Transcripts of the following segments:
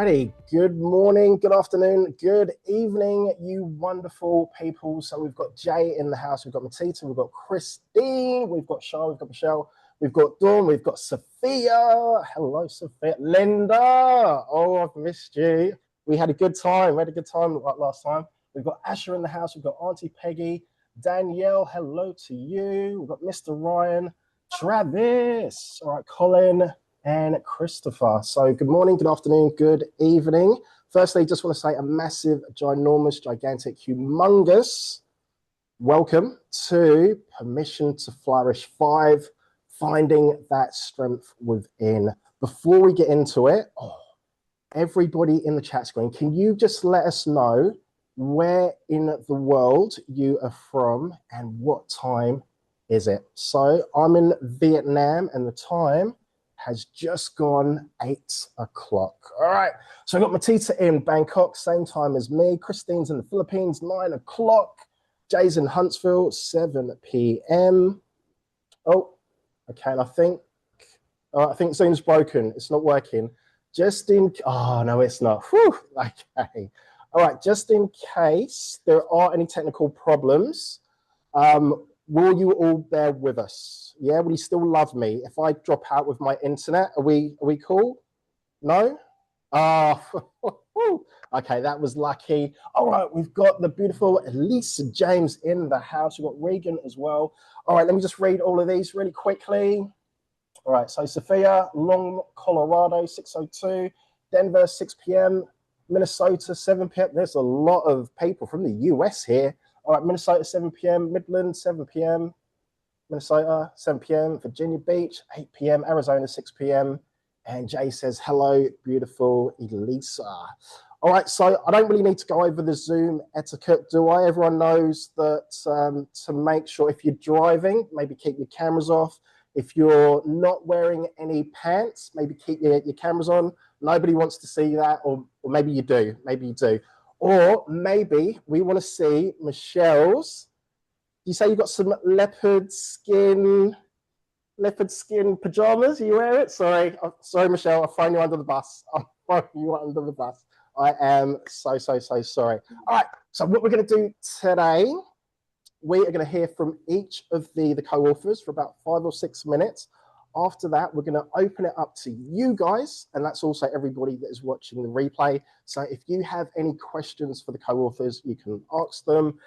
Alrighty, good morning, good afternoon, good evening, you wonderful people. So we've got Jay in the house, we've got Matita, we've got Christine, we've got Shah, we've got Michelle, we've got Dawn, we've got Sophia. Hello, Sophia. Linda, oh, I've missed you. We had a good time, like last time. We've got Asher in the house, we've got Auntie Peggy, Danielle, hello to you. We've got Mr. Ryan, Travis, all right, Colin, and Christopher. So good morning, good afternoon, good evening. Firstly, just want to say a massive, ginormous, gigantic, humongous welcome to Permission to Flourish 5, Finding That Strength Within. Before we get into it, everybody in the chat screen, can you just let us know where in the world you are from and what time is it? So I'm in Vietnam and the time has just gone 8 o'clock. All right, so I've got Matita in Bangkok, same time as me. Christine's in the Philippines, 9 o'clock. Jay's in Huntsville, 7 p.m. Oh, okay, and I think Zoom's broken. It's not working. Oh, no, it's not. Whew, okay. All right, just in case there are any technical problems, will you all bear with us? Yeah, will you still love me if I drop out with my internet? Are we cool? No? Okay, that was lucky. All right, we've got the beautiful Lisa James in the house. We've got Regan as well. All right, let me just read all of these really quickly. All right, so Sophia, Long, Colorado, 6:02. Denver, 6 p.m. Minnesota, 7 p.m. There's a lot of people from the US here. All right, Minnesota, 7 p.m. Midland, 7 p.m. Minnesota, 7 p.m. Virginia Beach, 8 p.m. Arizona, 6 p.m. And Jay says, hello, beautiful Elisa. All right, so I don't really need to go over the Zoom etiquette, do I? Everyone knows that to make sure if you're driving, maybe keep your cameras off. If you're not wearing any pants, maybe keep your cameras on. Nobody wants to see that, or maybe you do, Or maybe we want to see Michelle's. You say you got some leopard skin pajamas. You wear it? Sorry, Michelle. I've thrown you under the bus. I am so sorry. All right. So what we're going to do today, we are going to hear from each of the co-authors for about 5 or 6 minutes. After that, we're going to open it up to you guys, and that's also everybody that is watching the replay. So if you have any questions for the co-authors, you can ask them.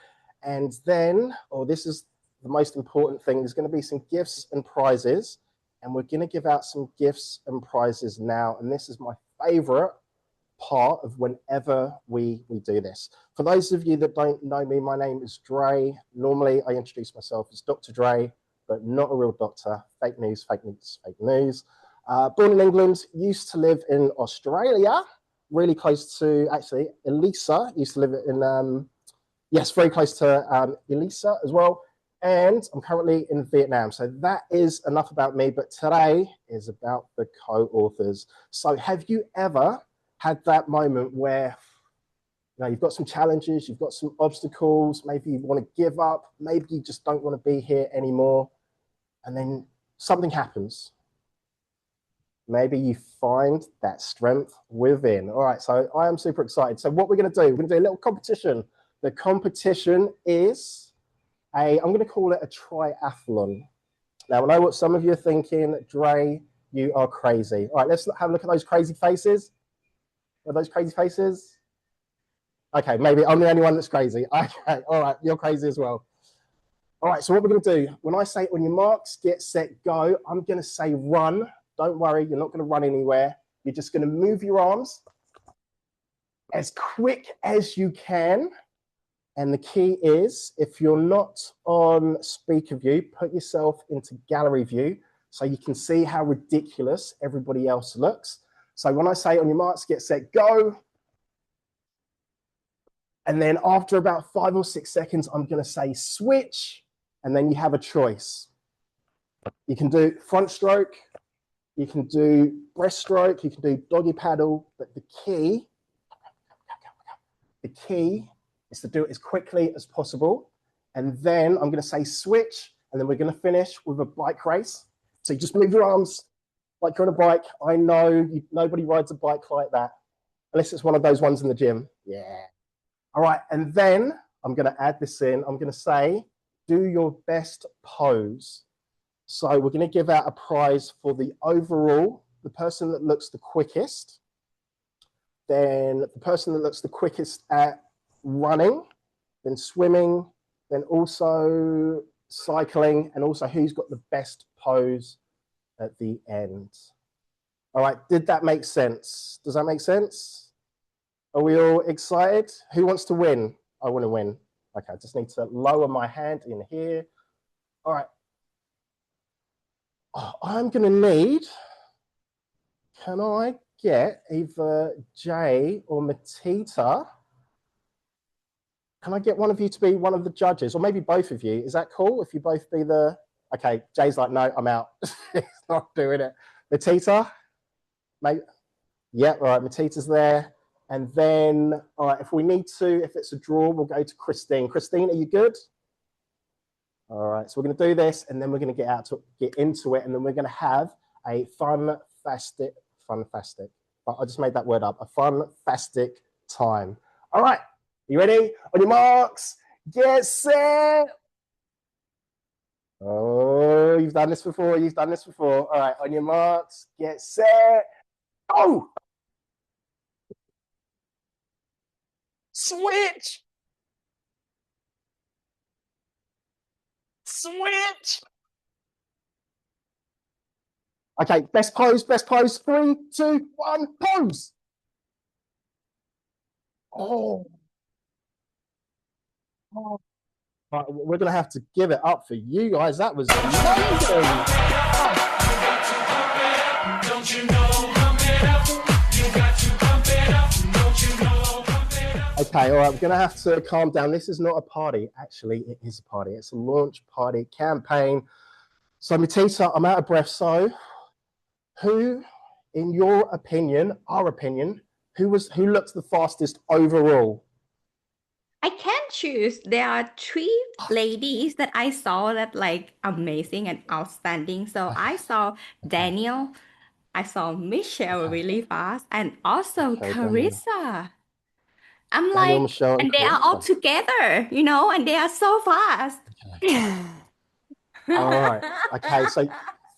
And then, this is the most important thing, there's going to be some gifts and prizes, and we're going to give out some gifts and prizes now. And this is my favorite part of whenever we do this. For those of you that don't know me, my name is Dre. Normally, I introduce myself as Dr. Dre, but not a real doctor. Fake news, fake news, fake news. Born in England, used to live in Australia, really close to, actually, Elisa used to live in, yes, very close to Elisa as well. And I'm currently in Vietnam. So that is enough about me, but today is about the co-authors. So have you ever had that moment where you've got some challenges, you've got some obstacles, maybe you want to give up, maybe you just don't want to be here anymore, and then something happens. Maybe you find that strength within. All right, so I am super excited. So what we're going to do, we're going to do a little competition. The competition is I'm going to call it a triathlon. Now, I know what some of you are thinking, Dre, you are crazy. All right, let's have a look at those crazy faces. Are those crazy faces? Okay, maybe I'm the only one that's crazy. Okay, all right, you're crazy as well. All right, so what we're going to do, when I say on your marks, get set, go, I'm going to say run. Don't worry, you're not going to run anywhere. You're just going to move your arms as quick as you can. And the key is, if you're not on speaker view, put yourself into gallery view so you can see how ridiculous everybody else looks. So when I say on your marks, get set, go. And then after about 5 or 6 seconds, I'm going to say switch. And then you have a choice. You can do front stroke. You can do breaststroke. You can do doggy paddle. But the key is to do it as quickly as possible. And then I'm going to say switch. And then we're going to finish with a bike race. So you just move your arms like you're on a bike. I know nobody rides a bike like that. unless it's one of those ones in the gym. Yeah. All right, and then I'm going to add this in. I'm going to say, do your best pose. So we're going to give out a prize for the overall, the person that looks the quickest, then the person that looks the quickest at running, then swimming, then also cycling, and also who's got the best pose at the end. All right, did that make sense? Does that make sense? Are we all excited? Who wants to win? I want to win. Okay, I just need to lower my hand in here. All right. Oh, I'm going to need, can I get either Jay or Matita? Can I get one of you to be one of the judges, or maybe both of you? Is that cool if you both be the, okay, Jay's like, no, I'm out. He's not doing it. Matita? Maybe. Yeah, all right, Matita's there. And then, all right, if we need to, if it's a draw, we'll go to Christine. Christine, are you good? All right, so we're going to do this, and then we're going to get into it, and then we're going to have a fun-fastic, I just made that word up, a fun-fastic time. All right, you ready? On your marks, get set. Oh, you've done this before, All right, on your marks, get set. Oh! Switch! Switch! Okay, best pose. 3, 2, 1, pose! Oh. Oh. Right, we're going to have to give it up for you guys. That was amazing. Don't you know, pump it up. You got to pump it up. Don't you know, pump it up. Okay, all right, we're going to have to calm down. This is not a party. Actually, it is a party. It's a launch party campaign. So, Matita, I'm out of breath. So, who, in your opinion, our opinion, who looked the fastest overall? I can't choose. There are 3 ladies that I saw that like amazing and outstanding. So I saw Daniel, I saw Michelle really fast, and also Carissa. I'm Daniel, like, Michelle, and they are all together, you know, and they are so fast. All right. Okay, so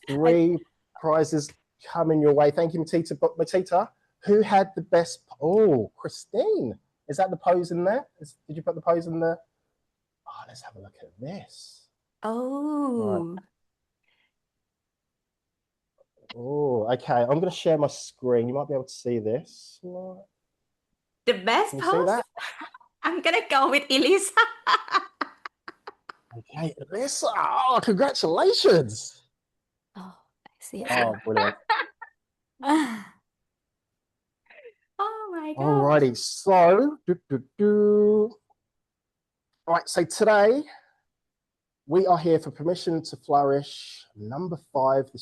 3 prizes coming your way. Thank you, Matita. But Matita, who had the best? Oh, Christine. Is that the pose in there? Did you put the pose in there? Oh, let's have a look at this. Oh. Right. Oh, okay. I'm going to share my screen. You might be able to see this. The best pose? I'm going to go with Elisa. Okay, Elisa. Oh, congratulations. Oh, I see. Oh, brilliant. Oh my God. Alrighty, so all right, so today we are here for Permission to Flourish, number 5,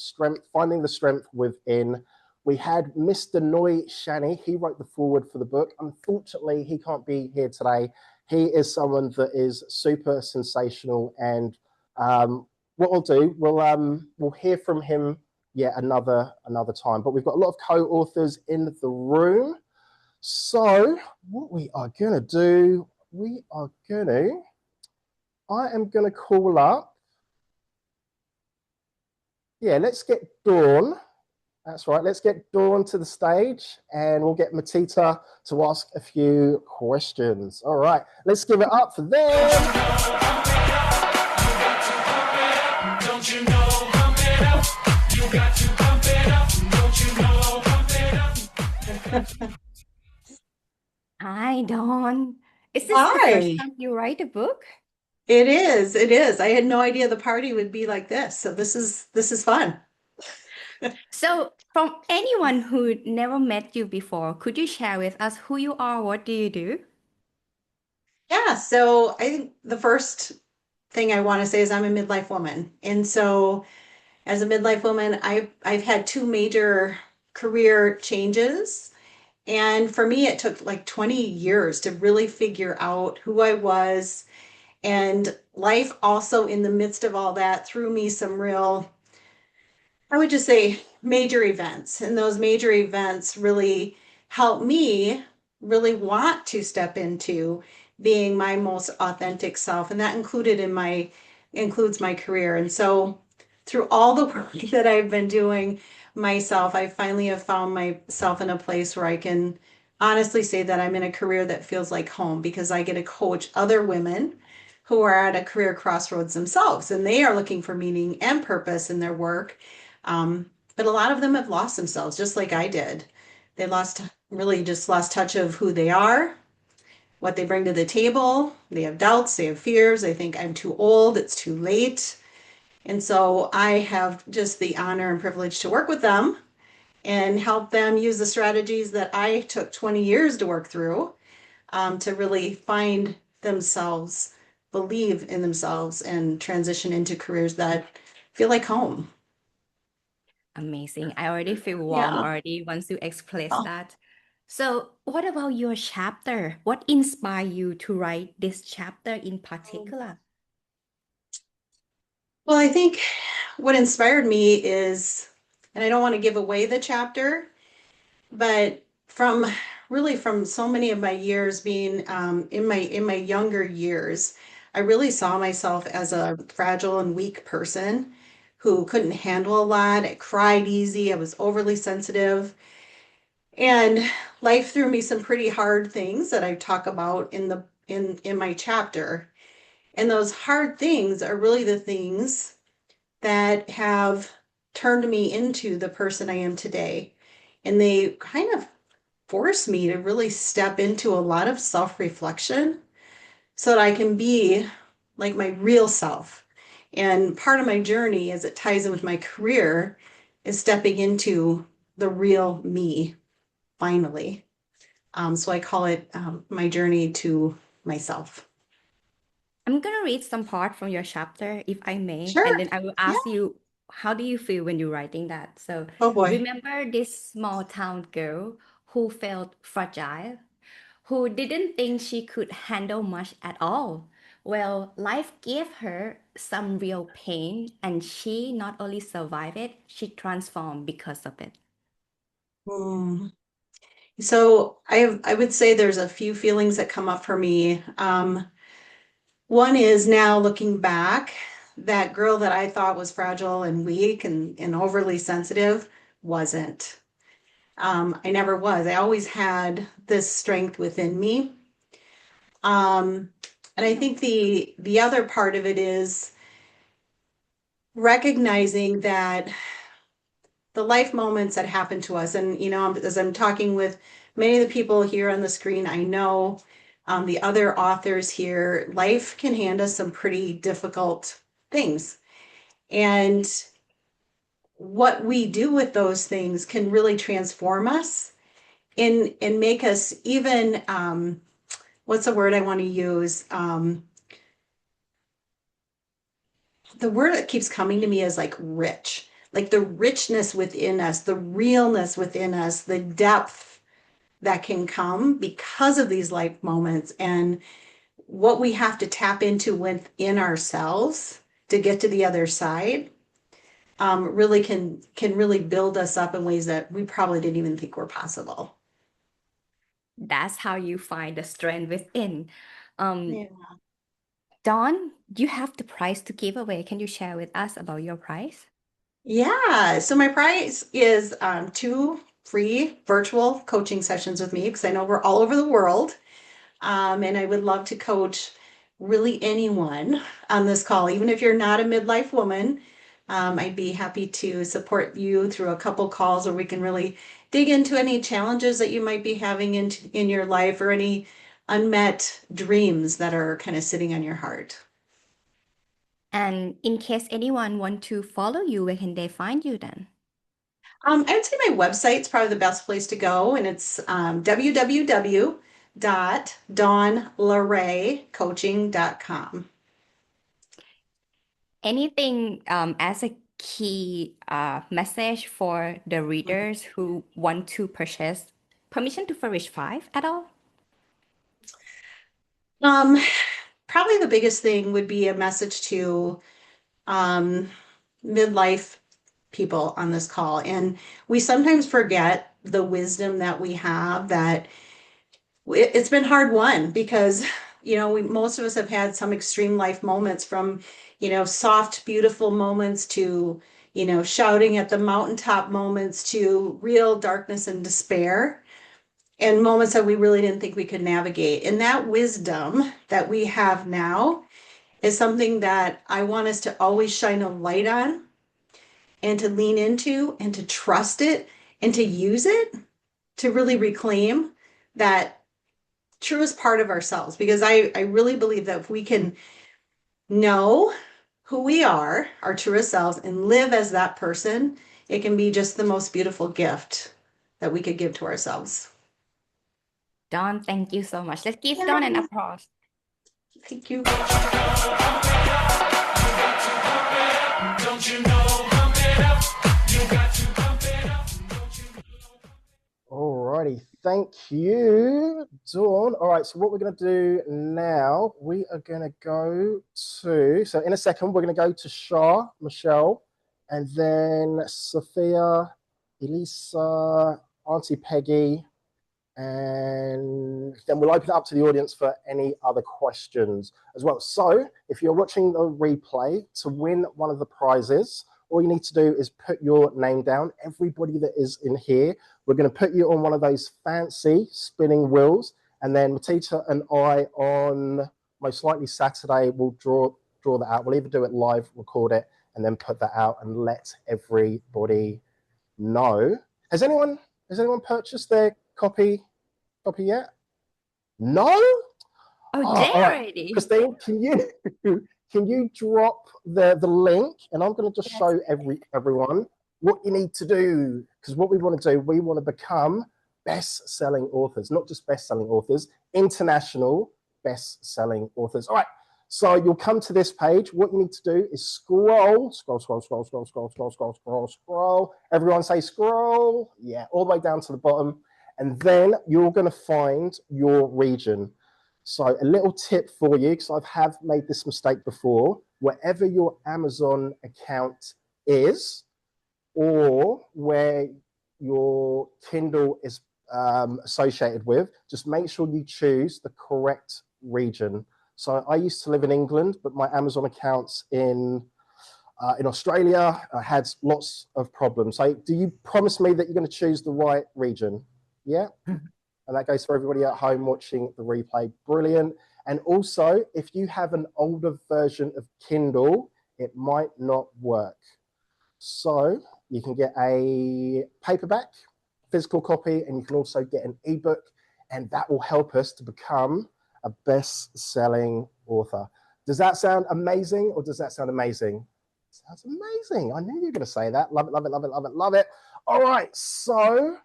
finding the strength within. We had Mr. 𝗕𝗢𝗢𝗓𝗍. He wrote the foreword for the book. Unfortunately, he can't be here today. He is someone that is super sensational, and what we'll do, we'll hear from him another time. But we've got a lot of co-authors in the room. So what we are going to do, I am going to call up, let's get Dawn. That's right, let's get Dawn to the stage, and we'll get Matita to ask a few questions. All right, let's give it up for them. Don't you know, pump it up. You got to pump it up. Don't you know, pump it up. Hi, Dawn. Is this the first time you write a book? It is. I had no idea the party would be like this. So this is fun. So from anyone who never met you before, could you share with us who you are? What do you do? Yeah, so I think the first thing I want to say is I'm a midlife woman. And so as a midlife woman, I've had 2 major career changes. And for me, it took like 20 years to really figure out who I was. And life also, in the midst of all that, threw me some real, I would just say, major events. And those major events really helped me really want to step into being my most authentic self. And that includes my career. And so through all the work that I've been doing myself, I finally have found myself in a place where I can honestly say that I'm in a career that feels like home, because I get to coach other women who are at a career crossroads themselves, and they are looking for meaning and purpose in their work. But a lot of them have lost themselves, just like I did. They just lost touch of who they are, what they bring to the table. They have doubts, they have fears. They think I'm too old, it's too late. And so I have just the honor and privilege to work with them and help them use the strategies that I took 20 years to work through, to really find themselves, believe in themselves, and transition into careers that feel like home. Amazing. I already feel warm Yeah. already once you express Oh. that. So, what about your chapter? What inspired you to write this chapter in particular? Well, I think what inspired me is, and I don't want to give away the chapter, but from so many of my years being in my younger years, I really saw myself as a fragile and weak person who couldn't handle a lot. I cried easy. I was overly sensitive. And life threw me some pretty hard things that I talk about in my chapter. And those hard things are really the things that have turned me into the person I am today. And they kind of forced me to really step into a lot of self-reflection so that I can be like my real self. And part of my journey, as it ties in with my career, is stepping into the real me finally. So I call it my journey to myself. I'm gonna read some part from your chapter, if I may, and Sure. then I will Yeah. ask you, how do you feel when you're writing that? So, Oh boy. remember this small town girl who felt fragile, who didn't think she could handle much at all. Well, life gave her some real pain, and she not only survived it, she transformed because of it. Hmm. So I would say there's a few feelings that come up for me. One is, now looking back, that girl that I thought was fragile and weak and overly sensitive wasn't. I never was. I always had this strength within me. And I think the other part of it is recognizing that the life moments that happen to us, and as I'm talking with many of the people here on the screen, I know the other authors here, life can hand us some pretty difficult things. And what we do with those things can really transform us and make us even, what's the word I want to use? The word that keeps coming to me is like rich, like the richness within us, the realness within us, the depth that can come because of these life moments, and what we have to tap into within ourselves to get to the other side, really can really build us up in ways that we probably didn't even think were possible. That's how you find the strength within. Um, Yeah. Dawn, you have the prize to give away. Can you share with us about your prize? Yeah, so my prize is 2 free virtual coaching sessions with me, because I know we're all over the world. And I would love to coach really anyone on this call, even if you're not a midlife woman. I'd be happy to support you through a couple calls where we can really dig into any challenges that you might be having in your life, or any unmet dreams that are kind of sitting on your heart. And in case anyone want to follow you, where can they find you then? I would say my website's probably the best place to go, and it's www.dawnlaraycoaching.com. Anything as a key message for the readers who want to purchase Permission to Flourish 5 at all? Um, Probably the biggest thing would be a message to midlife people on this call. And we sometimes forget the wisdom that we have, that it's been hard won because, most of us have had some extreme life moments, from, soft, beautiful moments to, shouting at the mountaintop moments, to real darkness and despair, and moments that we really didn't think we could navigate. And that wisdom that we have now is something that I want us to always shine a light on, and to lean into, and to trust it, and to use it to really reclaim that truest part of ourselves. Because I really believe that if we can know who we are, our truest selves, and live as that person, it can be just the most beautiful gift that we could give to ourselves. Dawn, thank you so much. Let's give Dawn an applause. Thank you. Alrighty, thank you, Dawn. All right, so what we're going to do now, we are going to go to, so in a second, we're going to go to Shah, Michelle, and then Sophia, Elisa, Auntie Peggy, and then we'll open it up to the audience for any other questions as well. So if you're watching the replay, to win one of the prizes, all you need to do is put your name down. Everybody that is in here, we're going to put you on one of those fancy spinning wheels, and then Matita and I, on most likely Saturday, will draw that out. We'll either do it live, record it, and then put that out and let everybody know. Has anyone purchased their copy yet? No? Oh, they already. Christine, can you drop the link, and I'm going to just show everyone what you need to do, because what we want to do, we want to become best-selling authors, not just best-selling authors, international best-selling authors. All right, so you'll come to this page. What you need to do is scroll. Everyone say scroll. Yeah, all the way down to the bottom, and then you're going to find your region. So a little tip for you, because I have made this mistake before, wherever your Amazon account is, or where your Kindle is associated with, just make sure you choose the correct region. So I used to live in England, but my Amazon account's in Australia. I had lots of problems. So do you promise me that you're going to choose the right region? Yeah? And that goes for everybody at home watching the replay. Brilliant. And also, if you have an older version of Kindle, it might not work. So you can get a paperback, physical copy, and you can also get an ebook, and that will help us to become a best-selling author. Does that sound amazing, or does that sound amazing? Sounds amazing. I knew you were going to say that. Love it, love it, love it, love it, love it. All right, so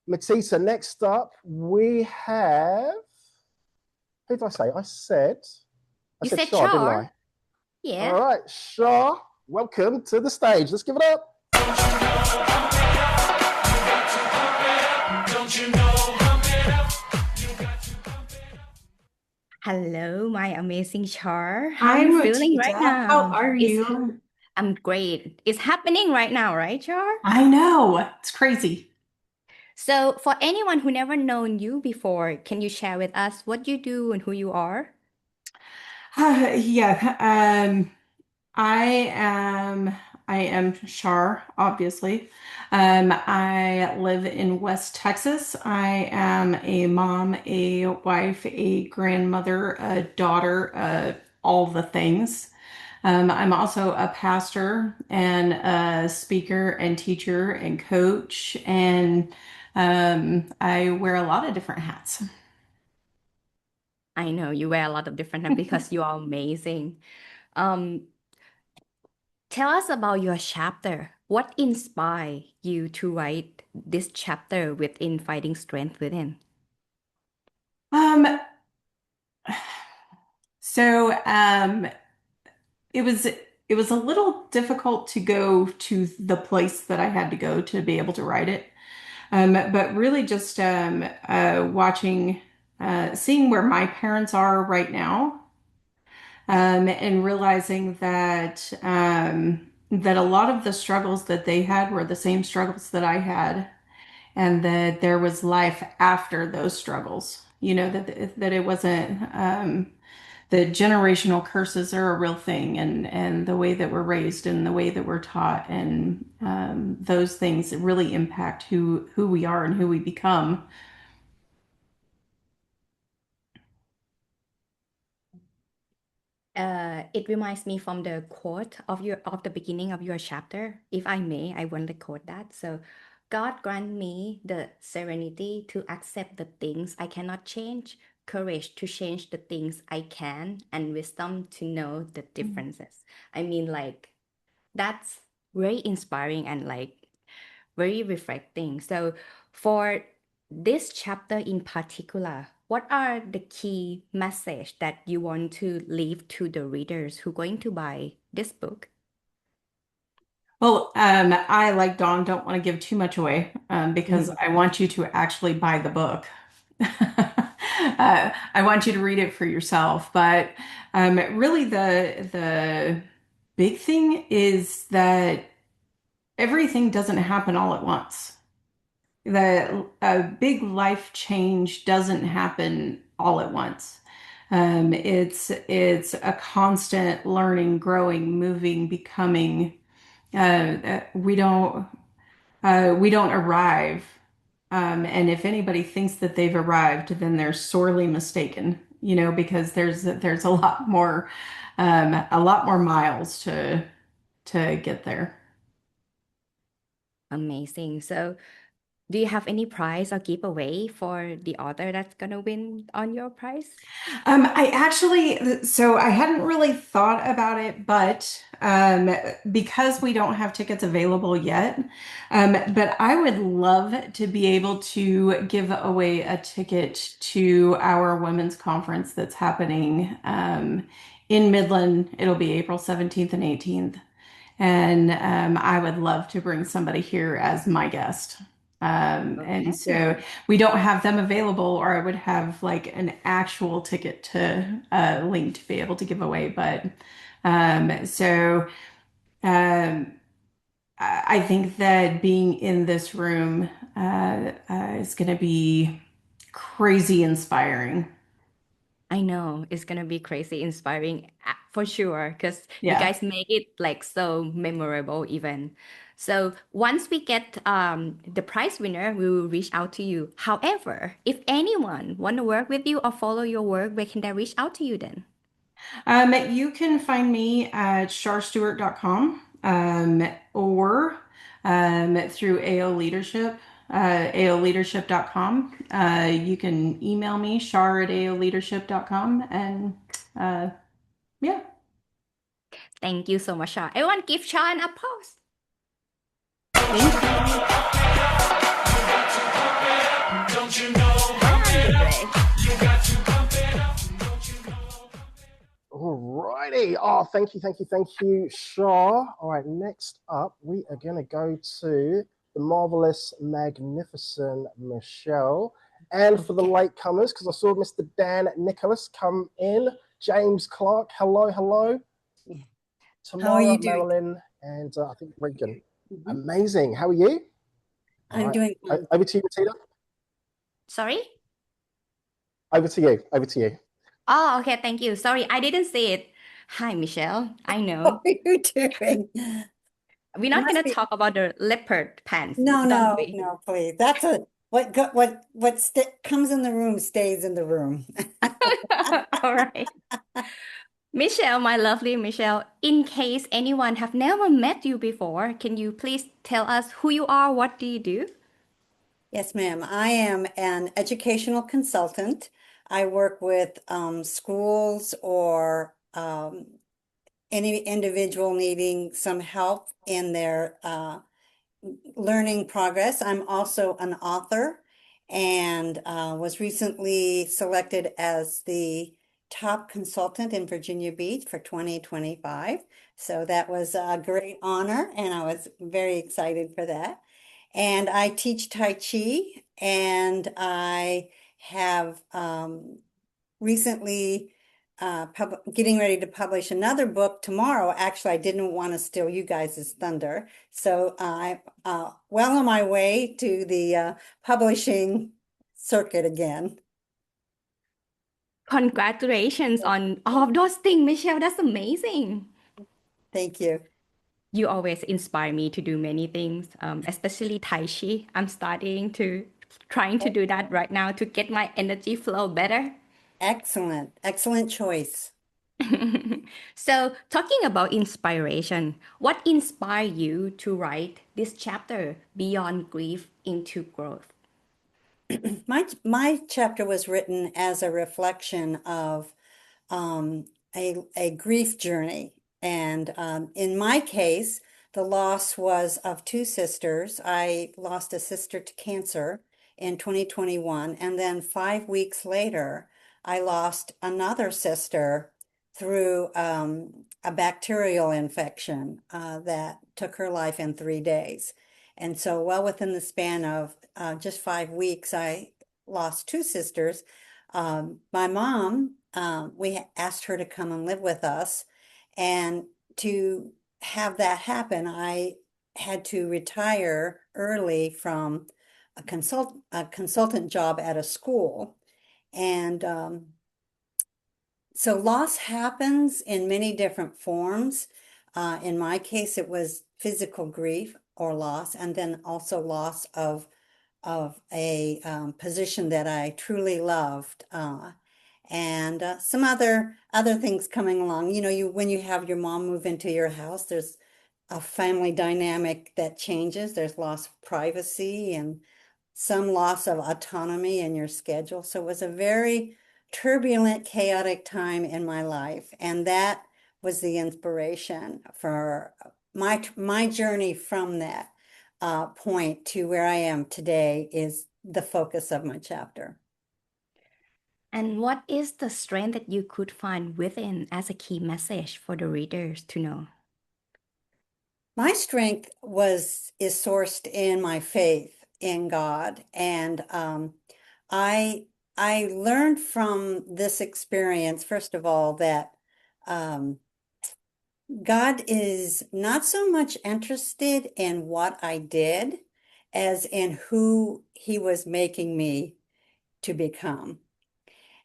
Matita, next up we have, who did I say? I said You said Shah, didn't Shah. I? Yeah. All right, Shah, welcome to the stage. Let's give it up. Hello, my amazing Shah. How Hi, are you feeling Matita. right now? How are you? I'm great. It's happening right now, right, Shah? I know. It's crazy. So for anyone who never known you before, can you share with us what you do and who you are? Yeah. I am Shar, obviously. I live in West Texas. I am a mom, a wife, a grandmother, a daughter, all the things. I'm also a pastor and a speaker and teacher and coach, and I wear a lot of different hats. I know you wear a lot of different hats because you are amazing. Um, Tell us about your chapter. What inspired you to write this chapter within Finding Strength Within? Um, so it was a little difficult to go to the place that I had to go to be able to write it. But really just watching, seeing where my parents are right now, and realizing that that a lot of the struggles that they had were the same struggles that I had, and that there was life after those struggles. You know, that it wasn't the generational curses are a real thing, and the way that we're raised and the way that we're taught, and those things really impact who we are and who we become. It reminds me from the quote of the beginning of your chapter. If I may, I want to quote that. So, God grant me the serenity to accept the things I cannot change, courage to change the things I can, and wisdom to know the differences. I mean, like, that's very inspiring and like very reflecting. So, for this chapter in particular, what are the key message that you want to leave to the readers who are going to buy this book? Well, I, like Dawn, don't want to give too much away because I want you to actually buy the book. I want you to read it for yourself. But really, the big thing is that everything doesn't happen all at once. That a big life change doesn't happen all at once. It's a constant learning, growing, moving, becoming. We don't arrive. And if anybody thinks that they've arrived, then they're sorely mistaken, you know, because there's a lot more miles to get there. Amazing. So, do you have any prize or giveaway for the author that's gonna win on your prize? So I hadn't really thought about it, but because we don't have tickets available yet, but I would love to be able to give away a ticket to our women's conference that's happening in Midland. It'll be April 17th and 18th. And I would love to bring somebody here as my guest. And so we don't have them available, or I would have like an actual ticket to link to be able to give away. But I think that being in this room is going to be crazy inspiring. I know it's gonna be crazy inspiring for sure because you Yeah. guys make it like so memorable even. So once we get the prize winner, we will reach out to you. However, if anyone want to work with you or follow your work, where can they reach out to you then? You can find me at 𝗪stewart.com or through AO Leadership, aoleadership.com. You can email me, 𝗪@aoleadership.com, and yeah. Thank you so much, Shah. Everyone give Shah an applause. Alrighty. Oh, thank you, Shah. All right, next up, we are going to go to the marvelous, magnificent Michelle. And for the latecomers, because I saw Mr. Dan Nicholas come in, James Clark, hello. Tamara, Marilyn, and I think Regan. Amazing. How are you? I'm doing good. Over to you, Tina. Sorry? Over to you. Oh, okay, thank you. Sorry, I didn't see it. Hi, Michelle. I know. How are you doing? We're not going to talk about the leopard pants, No, don't we? no, please. That's what comes in the room stays in the room. All right. Michelle, my lovely Michelle, in case anyone have never met you before, can you please tell us who you are? What do you do? Yes, ma'am. I am an educational consultant. I work with schools or any individual needing some help in their learning progress. I'm also an author and was recently selected as the top consultant in Virginia Beach for 2025. So that was a great honor, and I was very excited for that. And I teach Tai Chi, and I have recently getting ready to publish another book tomorrow. Actually, I didn't want to steal you guys' thunder. So I'm well on my way to the publishing circuit again. Congratulations on all of those things, Michelle. That's amazing. Thank you. You always inspire me to do many things, especially Tai Chi. I'm trying to do that right now to get my energy flow better. Excellent. Excellent choice. So, talking about inspiration, what inspired you to write this chapter, Beyond Grief into Growth? My chapter was written as a reflection of a grief journey. And in my case, the loss was of two sisters. I lost a sister to cancer in 2021. And then 5 weeks later, I lost another sister through a bacterial infection that took her life in 3 days. And so well within the span of just 5 weeks, I lost two sisters. My mom, we asked her to come and live with us. And to have that happen, I had to retire early from a consultant job at a school. And so loss happens in many different forms. In my case, it was physical grief or loss, and then also loss of a position that I truly loved, and some other things coming along. You know, when you have your mom move into your house, there's a family dynamic that changes. There's loss of privacy and some loss of autonomy in your schedule. So it was a very turbulent, chaotic time in my life, and that was the inspiration for my journey from that point to where I am today is the focus of my chapter. And what is the strength that you could find within as a key message for the readers to know? My strength is sourced in my faith in God, and I learned from this experience, first of all, that God is not so much interested in what I did as in who He was making me to become.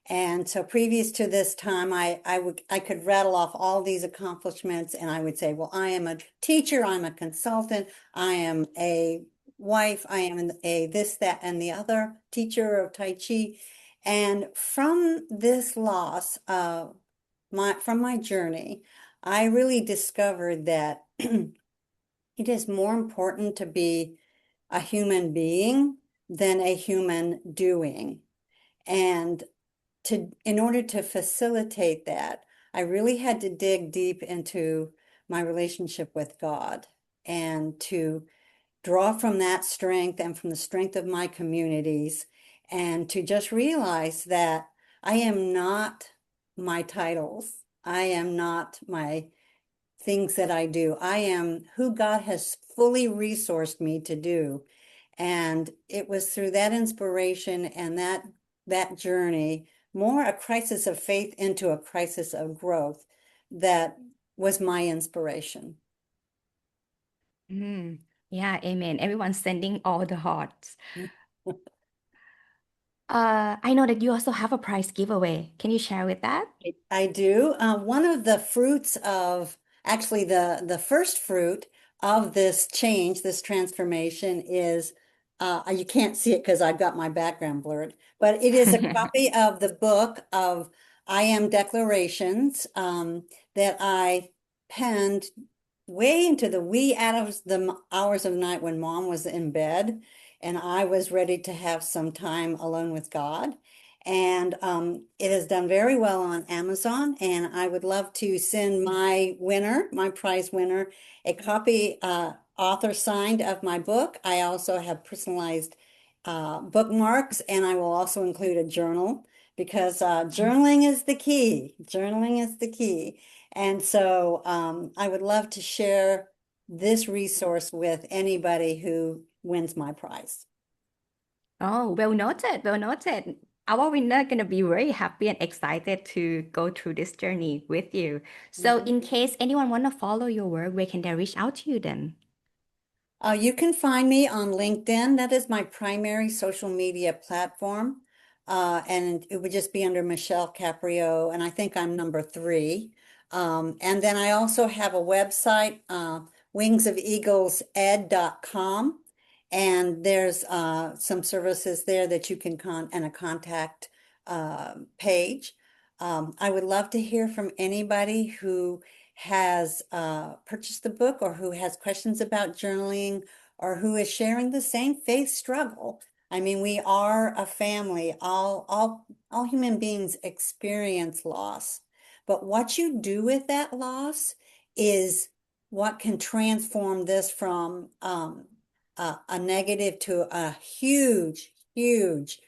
And so previous to this time, I could rattle off all these accomplishments, and I would say, well, I am a teacher, I'm a consultant, I am a wife, I am a this, that, and the other, teacher of Tai Chi. And from this loss, from my journey, I really discovered that it is more important to be a human being than a human doing. And in order to facilitate that, I really had to dig deep into my relationship with God and to draw from that strength and from the strength of my communities, and to just realize that I am not my titles. I am not my things that I do. I am who God has fully resourced me to do. And it was through that inspiration and that journey, more a crisis of faith into a crisis of growth, that was my inspiration. Yeah, amen. Everyone's sending all the hearts. I know that you also have a prize giveaway. Can you share with that? I do. One of the fruits of, actually the first fruit of this change, this transformation is, you can't see it because I've got my background blurred, but it is a copy of the book of I Am Declarations that I penned way into the wee hours of the night when Mom was in bed and I was ready to have some time alone with God. And it has done very well on Amazon, and I would love to send my prize winner, a copy author signed of my book. I also have personalized bookmarks, and I will also include a journal, because journaling is the key. Journaling is the key. And so I would love to share this resource with anybody who wins my prize. Oh, well noted, well noted. our winner gonna be very happy and excited to go through this journey with you. So in case anyone wanna follow your work, where can they reach out to you then? You can find me on LinkedIn. That is my primary social media platform. And it would just be under Michelle Caprio, and I think I'm number 3. And then I also have a website, wingsofeleaglesed.com, and there's some services there that you can and a contact page. I would love to hear from anybody who has purchased the book or who has questions about journaling or who is sharing the same faith struggle. I mean, we are a family. All human beings experience loss. But what you do with that loss is what can transform this from a negative to a huge, huge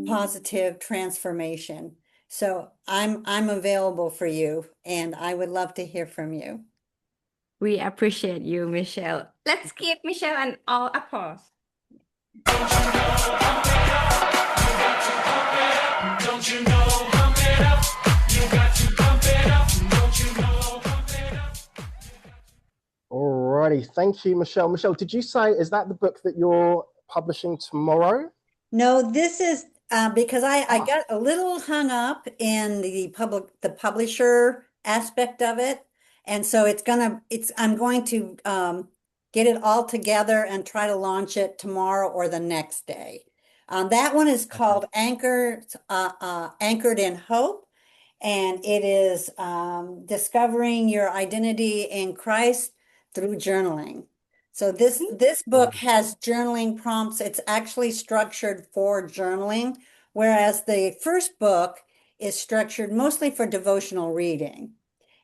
positive transformation. So I'm available for you, and I would love to hear from you. We appreciate you, Michelle. Let's give Michelle an all applause. Don't you know, pump it up. You got to pump it up. Don't you know, pump it up. Alrighty, thank you, Michelle. Michelle, did you say, is that the book that you're publishing tomorrow? No, this is because I got a little hung up in the publisher aspect of it. And so I'm going to get it all together and try to launch it tomorrow or the next day. That one is called Anchored in Hope, and it is discovering your identity in Christ through journaling. So this book has journaling prompts. It's actually structured for journaling, whereas the first book is structured mostly for devotional reading.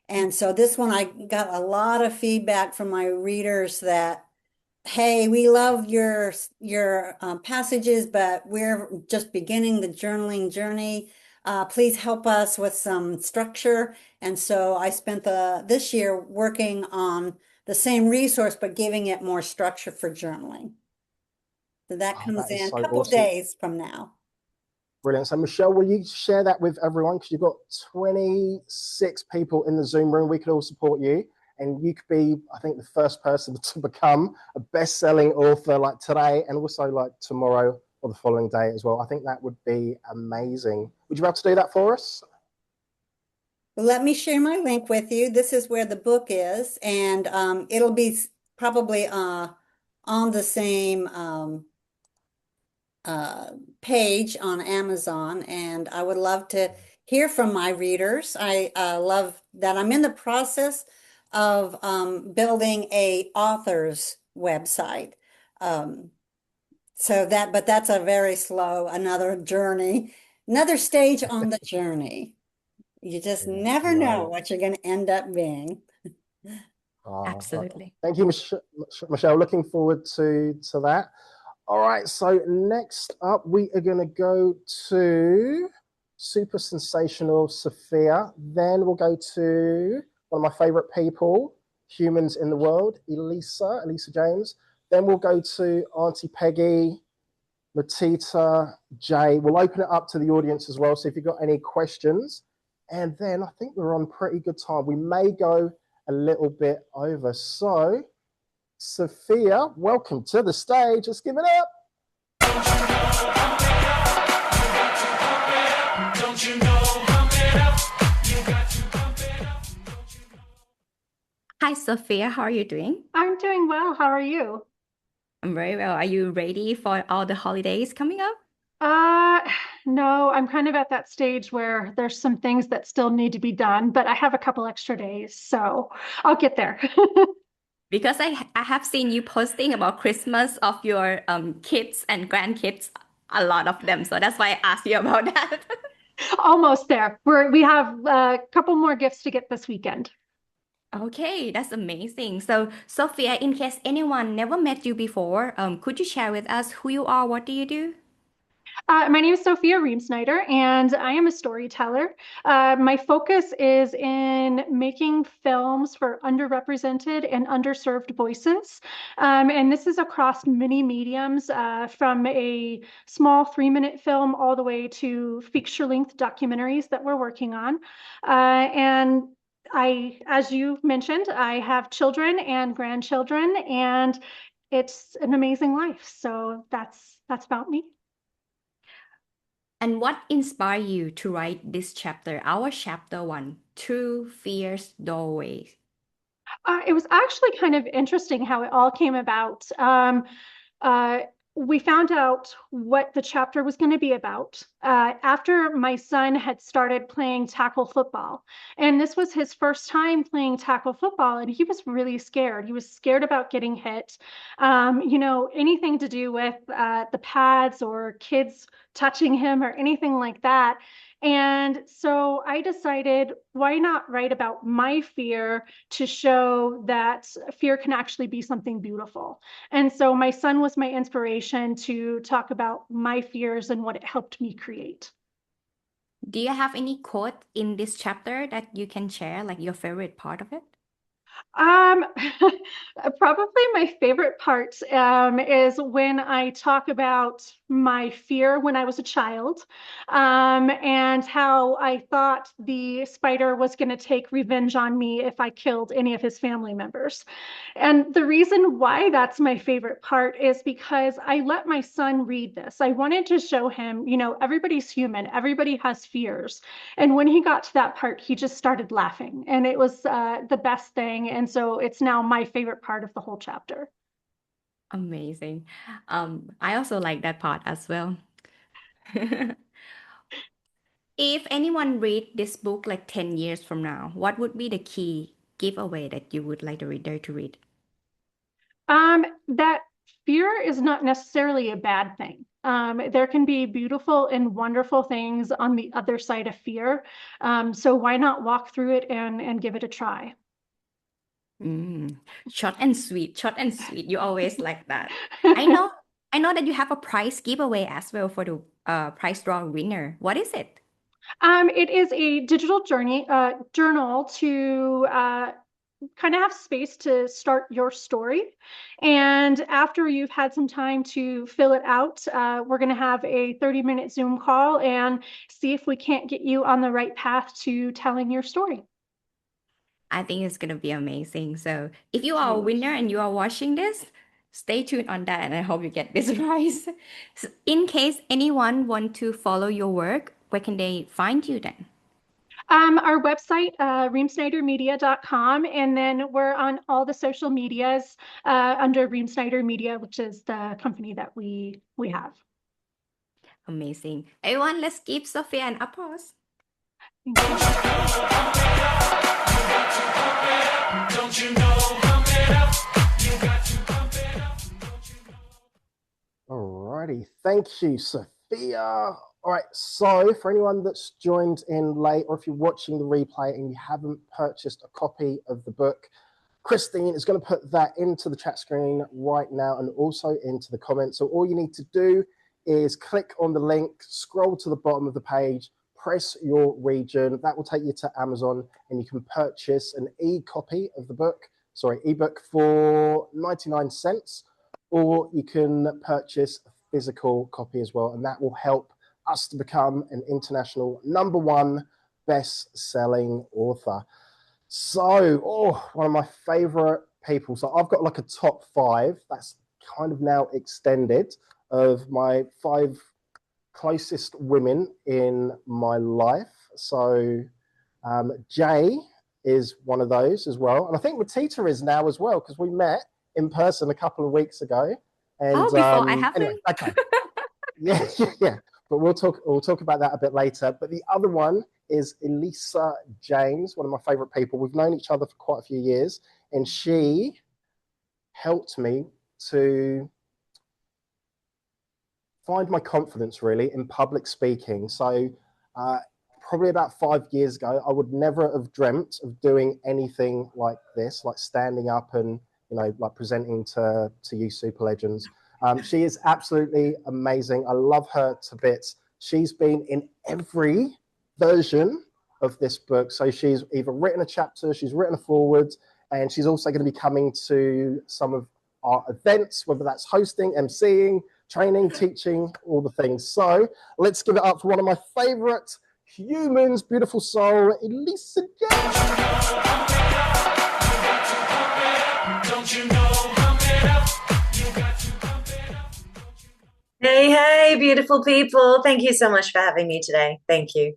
And so this one, I got a lot of feedback from my readers that, hey, we love your passages, but we're just beginning the journaling journey. Please help us with some structure. And so I spent this year working on the same resource, but giving it more structure for journaling. So that comes in a couple days from now. Brilliant. So Michelle, will you share that with everyone? Because you've got 26 people in the Zoom room. We could all support you. And you could be, I think, the first person to become a best-selling author like today and also like tomorrow or the following day as well. I think that would be amazing. Would you be able to do that for us? Well, let me share my link with you. This is where the book is, and it'll be probably on the same page on Amazon, and I would love to hear from my readers. I love that I'm in the process of building a author's website. But that's a very slow, another journey, another stage on the journey. You just never know what you're going to end up being. Absolutely. Thank you, Michelle. Looking forward to that. All right, so next up, we are going to go to super sensational Sophia. Then we'll go to one of my favorite people, humans in the world, Elisa James. Then we'll go to Auntie Peggy, Matita, Jay. We'll open it up to the audience as well. So if you've got any questions, and then I think we're on pretty good time. We may go a little bit over. So Sophia, welcome to the stage. Let's give it up. Don't you know, pump it up. You got to pump it up. Don't you know? Hi, Sophia. How are you doing? I'm doing well. How are you? I'm very well. Are you ready for all the holidays coming up? No, I'm kind of at that stage where there's some things that still need to be done, but I have a couple extra days, so I'll get there. Because I have seen you posting about Christmas of your kids and grandkids, a lot of them. So that's why I asked you about that. Almost there. We have a couple more gifts to get this weekend. Okay, that's amazing. So, Sophia, in case anyone never met you before, could you share with us who you are? What do you do? My name is Sophia Reemsnyder, and I am a storyteller. My focus is in making films for underrepresented and underserved voices. And this is across many mediums, from a small 3-minute film all the way to feature-length documentaries that we're working on. And as you mentioned, I have children and grandchildren, and it's an amazing life. So that's about me. And what inspired you to write this chapter, our chapter 1, True Fierce Doorways? It was actually kind of interesting how it all came about. Uh, we found out what the chapter was going to be about after my son had started playing tackle football. And this was his first time playing tackle football, and he was really scared. He was scared about getting hit. Anything to do with the pads or kids touching him or anything like that. And so I decided, why not write about my fear to show that fear can actually be something beautiful? And so my son was my inspiration to talk about my fears and what it helped me create. Do you have any quote in this chapter that you can share, like your favorite part of it? Probably my favorite part is when I talk about my fear when I was a child, and how I thought the spider was going to take revenge on me if I killed any of his family members. And the reason why that's my favorite part is because I let my son read this. I wanted to show him, everybody's human, everybody has fears. And when he got to that part, he just started laughing, and it was the best thing. And so it's now my favorite part of the whole chapter. Amazing. I also like that part as well. If anyone read this book like 10 years from now, what would be the key giveaway that you would like the reader to read? That fear is not necessarily a bad thing. There can be beautiful and wonderful things on the other side of fear. So why not walk through it and give it a try? Short and sweet, short and sweet. You always like that. I know that you have a prize giveaway as well for the prize draw winner. What is it? It is a digital journal to kind of have space to start your story. And after you've had some time to fill it out, we're going to have a 30-minute Zoom call and see if we can't get you on the right path to telling your story. I think it's going to be amazing. So if you are a winner and you are watching this, stay tuned on that, and I hope you get this prize. So in case anyone want to follow your work, where can they find you then? Our website, reemsnydermedia.com, and then we're on all the social medias under Reemsnyder Media, which is the company that we have. Amazing. Everyone, let's give Sophia an applause. Thank you. Don't you know, pump it up. You got to pump it up. Don't you know? Alrighty, thank you, Sophia. All right, so for anyone that's joined in late, or if you're watching the replay and you haven't purchased a copy of the book, Christine is going to put that into the chat screen right now and also into the comments. So all you need to do is click on the link, scroll to the bottom of the page, press your region. That will take you to Amazon, and you can purchase an ebook for 99 cents, or you can purchase a physical copy as well, and that will help us to become an international #1 best-selling author. So, one of my favorite people. So I've got like a top 5 that's kind of now extended of my 5 closest women in my life. So Jay is one of those as well. And I think Matita is now as well, because we met in person a couple of weeks ago. And Before I haven't. anyway, okay. yeah. But we'll talk about that a bit later. But the other one is Elisa James, one of my favorite people. We've known each other for quite a few years, and she helped me to find my confidence really in public speaking. So probably about 5 years ago, I would never have dreamt of doing anything like this, like standing up and like presenting to you super legends. She is absolutely amazing. I love her to bits. She's been in every version of this book. So she's either written a chapter, she's written a foreword, and she's also going to be coming to some of our events, whether that's hosting, emceeing, training, teaching, all the things. So let's give it up for one of my favorite humans, beautiful soul, 𝗕𝗢𝗓 James. Don't you know, pump it up. You got to pump it up. Hey, hey, beautiful people. Thank you so much for having me today. Thank you.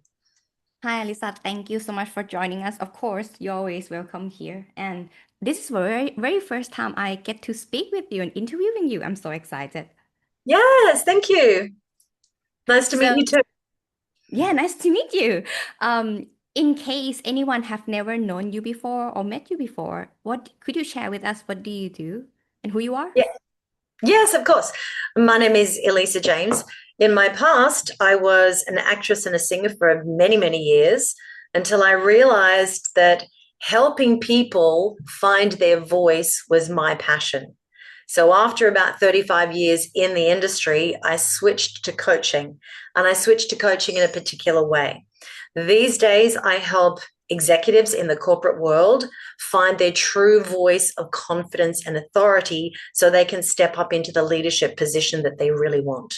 Hi, Alyssa. Thank you so much for joining us. Of course, you're always welcome here. And this is the very first time I get to speak with you and interviewing you. I'm so excited. Yes, thank you. Nice to meet you too. Yeah, nice to meet you. In case anyone have never known you before or met you before, what could you share with us? What do you do and who you are? Yeah. Yes, of course. My name is 𝗕𝗢𝗓 James. In my past, I was an actress and a singer for many, many years until I realized that helping people find their voice was my passion. So after about 35 years in the industry, I switched to coaching, and I switched to coaching in a particular way. These days, I help executives in the corporate world find their true voice of confidence and authority so they can step up into the leadership position that they really want.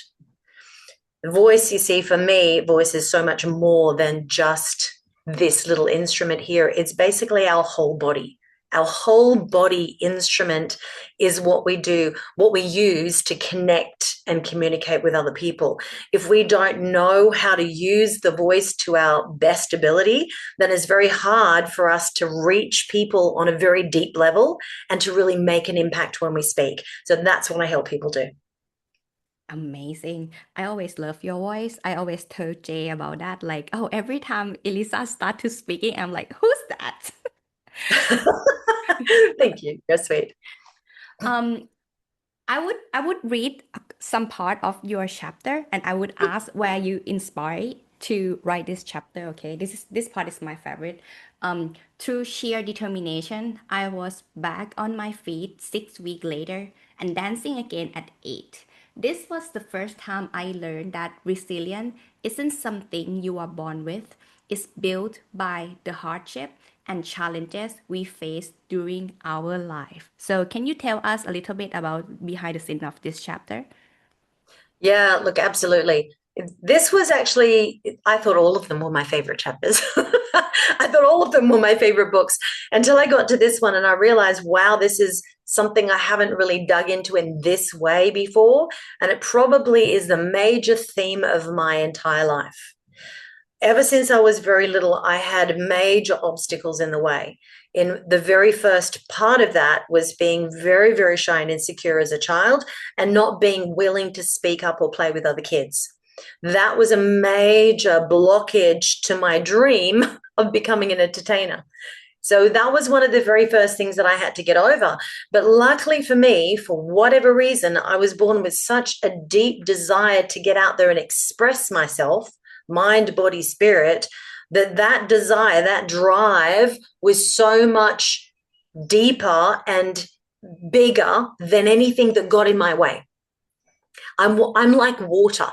Voice, you see, for me, voice is so much more than just this little instrument here. It's basically our whole body. Our whole body instrument is what we do, what we use to connect and communicate with other people. If we don't know how to use the voice to our best ability, then it's very hard for us to reach people on a very deep level and to really make an impact when we speak. So that's what I help people do. Amazing. I always love your voice. I always tell Jay about that. Like, oh, every time Elisa starts to speaking, I'm like, who's that? Thank you. You're sweet. I would read some part of your chapter and I would ask where you inspired to write this chapter. Okay, this part is my favorite. Through sheer determination, I was back on my feet 6 weeks later and dancing again at 8. This was the first time I learned that resilience isn't something you are born with. It's built by the hardship and challenges we face during our life. So can you tell us a little bit about behind the scene of this chapter? Yeah, look, absolutely. This was actually, I thought all of them were my favorite chapters. I thought all of them were my favorite books until I got to this one and I realized, wow, this is something I haven't really dug into in this way before. And it probably is the major theme of my entire life. Ever since I was very little, I had major obstacles in the way. In the very first part of that was being very, very shy and insecure as a child and not being willing to speak up or play with other kids. That was a major blockage to my dream of becoming an entertainer. So that was one of the very first things that I had to get over. But luckily for me, for whatever reason, I was born with such a deep desire to get out there and express myself, mind, body, spirit, that desire, that drive was so much deeper and bigger than anything that got in my way. I'm like water.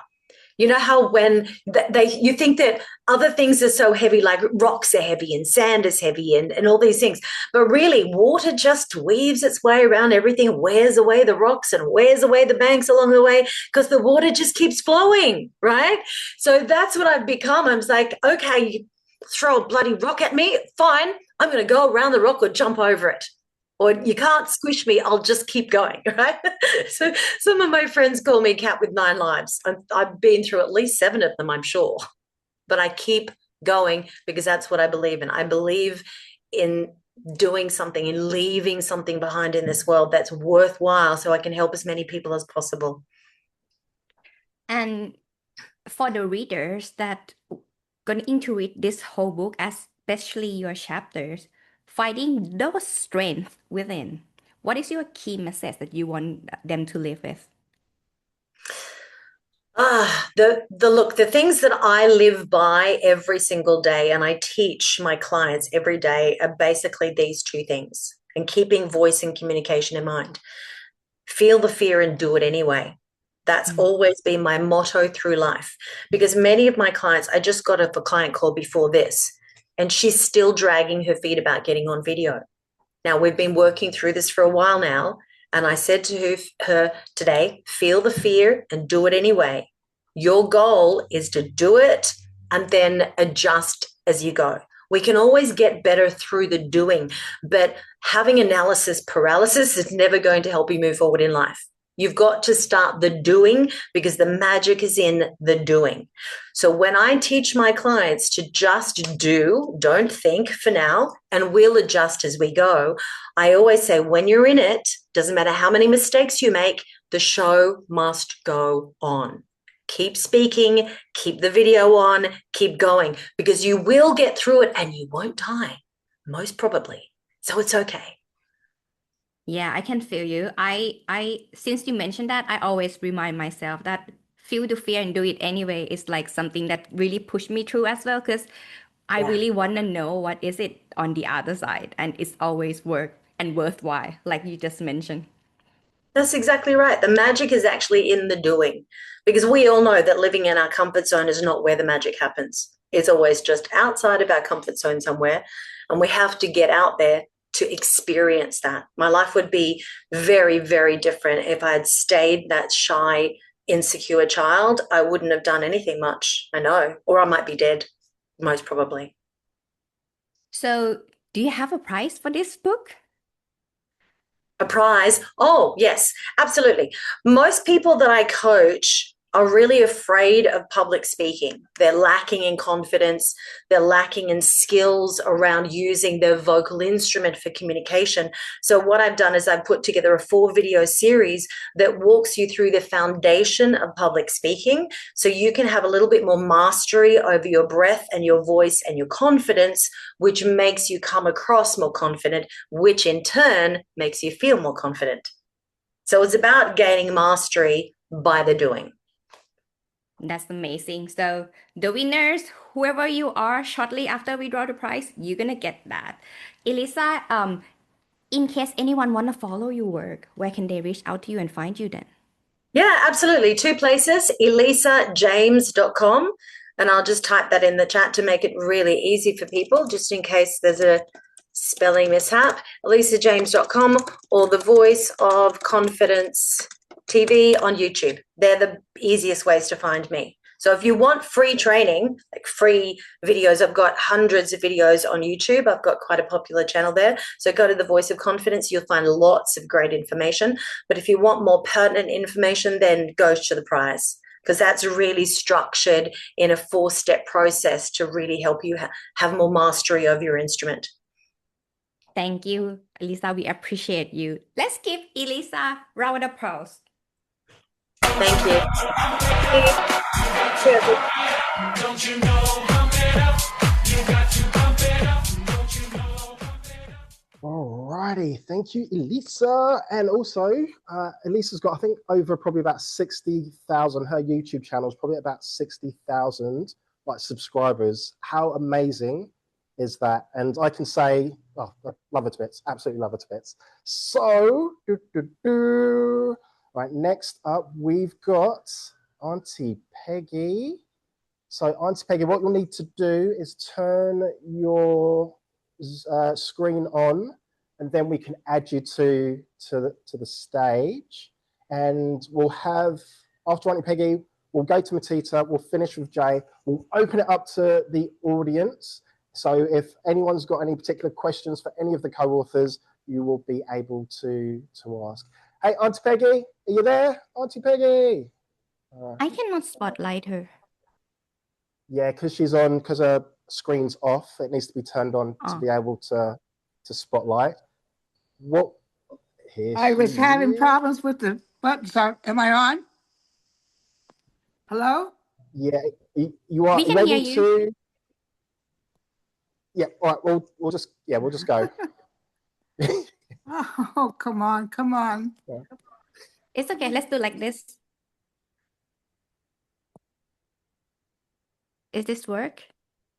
You know how when you think that other things are so heavy, like rocks are heavy and sand is heavy and all these things, but really water just weaves its way around everything, wears away the rocks and wears away the banks along the way because the water just keeps flowing, right? So that's what I've become. I'm like, okay, you throw a bloody rock at me, fine, I'm going to go around the rock or jump over it. Or you can't squish me, I'll just keep going, right? So some of my friends call me cat with 9 lives. I've been through at least 7 of them, I'm sure. But I keep going because that's what I believe in. I believe in doing something and leaving something behind in this world that's worthwhile so I can help as many people as possible. And for the readers that going to read this whole book, especially your chapters, finding those strengths within, what is your key message that you want them to live with? The things that I live by every single day and I teach my clients every day are basically these 2 things, and keeping voice and communication in mind. feel the fear and do it anyway. That's always been my motto through life, because many of my clients, I just got a client call before this, and she's still dragging her feet about getting on video. Now, we've been working through this for a while now, and I said to her today, feel the fear and do it anyway. Your goal is to do it and then adjust as you go. We can always get better through the doing, but having analysis paralysis is never going to help you move forward in life. You've got to start the doing, because the magic is in the doing. So when I teach my clients to just do, don't think for now, and we'll adjust as we go, I always say, when you're in it, doesn't matter how many mistakes you make, the show must go on. Keep speaking, keep the video on, keep going, because you will get through it and you won't die, most probably. So it's okay. Yeah, I can feel you. Since you mentioned that, I always remind myself that feel the fear and do it anyway is like something that really pushed me through as well, because I really want to know what is it on the other side, and it's always work and worthwhile, like you just mentioned. That's exactly right. The magic is actually in the doing, because we all know that living in our comfort zone is not where the magic happens. It's always just outside of our comfort zone somewhere, and we have to get out there to experience that. My life would be very, very different if I had stayed that shy, insecure child. I wouldn't have done anything much, I know, or I might be dead, most probably. So, do you have a price for this book? A prize? Oh, yes, absolutely. Most people that I coach are really afraid of public speaking. They're lacking in confidence. They're lacking in skills around using their vocal instrument for communication. So what I've done is I've put together a 4-video series that walks you through the foundation of public speaking, so you can have a little bit more mastery over your breath and your voice and your confidence, which makes you come across more confident, which in turn makes you feel more confident. So it's about gaining mastery by the doing. That's amazing. So the winners, whoever you are, shortly after we draw the prize, you're gonna get that. Elisa, in case anyone wanna follow your work, where can they reach out to you and find you then? Yeah, absolutely. 2 places, 𝗕𝗢𝗢𝗎𝗇.com, and I'll just type that in the chat to make it really easy for people, just in case there's a spelling mishap. 𝗕𝗢𝗢𝗎𝗇.com, or The Voice of Confidence TV on YouTube. They're the easiest ways to find me. So if you want free training, like free videos, I've got hundreds of videos on YouTube. I've got quite a popular channel there. So go to The Voice of Confidence. You'll find lots of great information. But if you want more pertinent information, then go to the prize, because that's really structured in a 4-step process to really help you have more mastery of your instrument. Thank you, Elisa. We appreciate you. Let's give Elisa a round of applause. Thank you. Don't you know, pump it up. You got to pump it up. Don't you know, pump it up. Alrighty, thank you, Elisa. And also, Elisa's got, I think, over probably about 60,000. Her YouTube channel is probably about 60,000 like subscribers. How amazing is that? And I can say, oh, I love her to bits. Absolutely love her to bits. So, right, next up, we've got Auntie Peggy. So, Auntie Peggy, what you'll need to do is turn your screen on, and then we can add you to the stage. And we'll have, after Auntie Peggy, we'll go to Matita, we'll finish with Jay, we'll open it up to the audience. So if anyone's got any particular questions for any of the co-authors, you will be able to ask. Hey, Auntie Peggy, are you there? Auntie Peggy? I cannot spotlight her. Yeah, because her screen's off. It needs to be turned on to be able to spotlight. What? I was having problems with the buttons. Am I on? Hello? Yeah, you are We can ready hear you. to. Yeah, all right. We'll just go. Oh, come on, come on. Yeah. It's okay. Let's do like this. Is this work?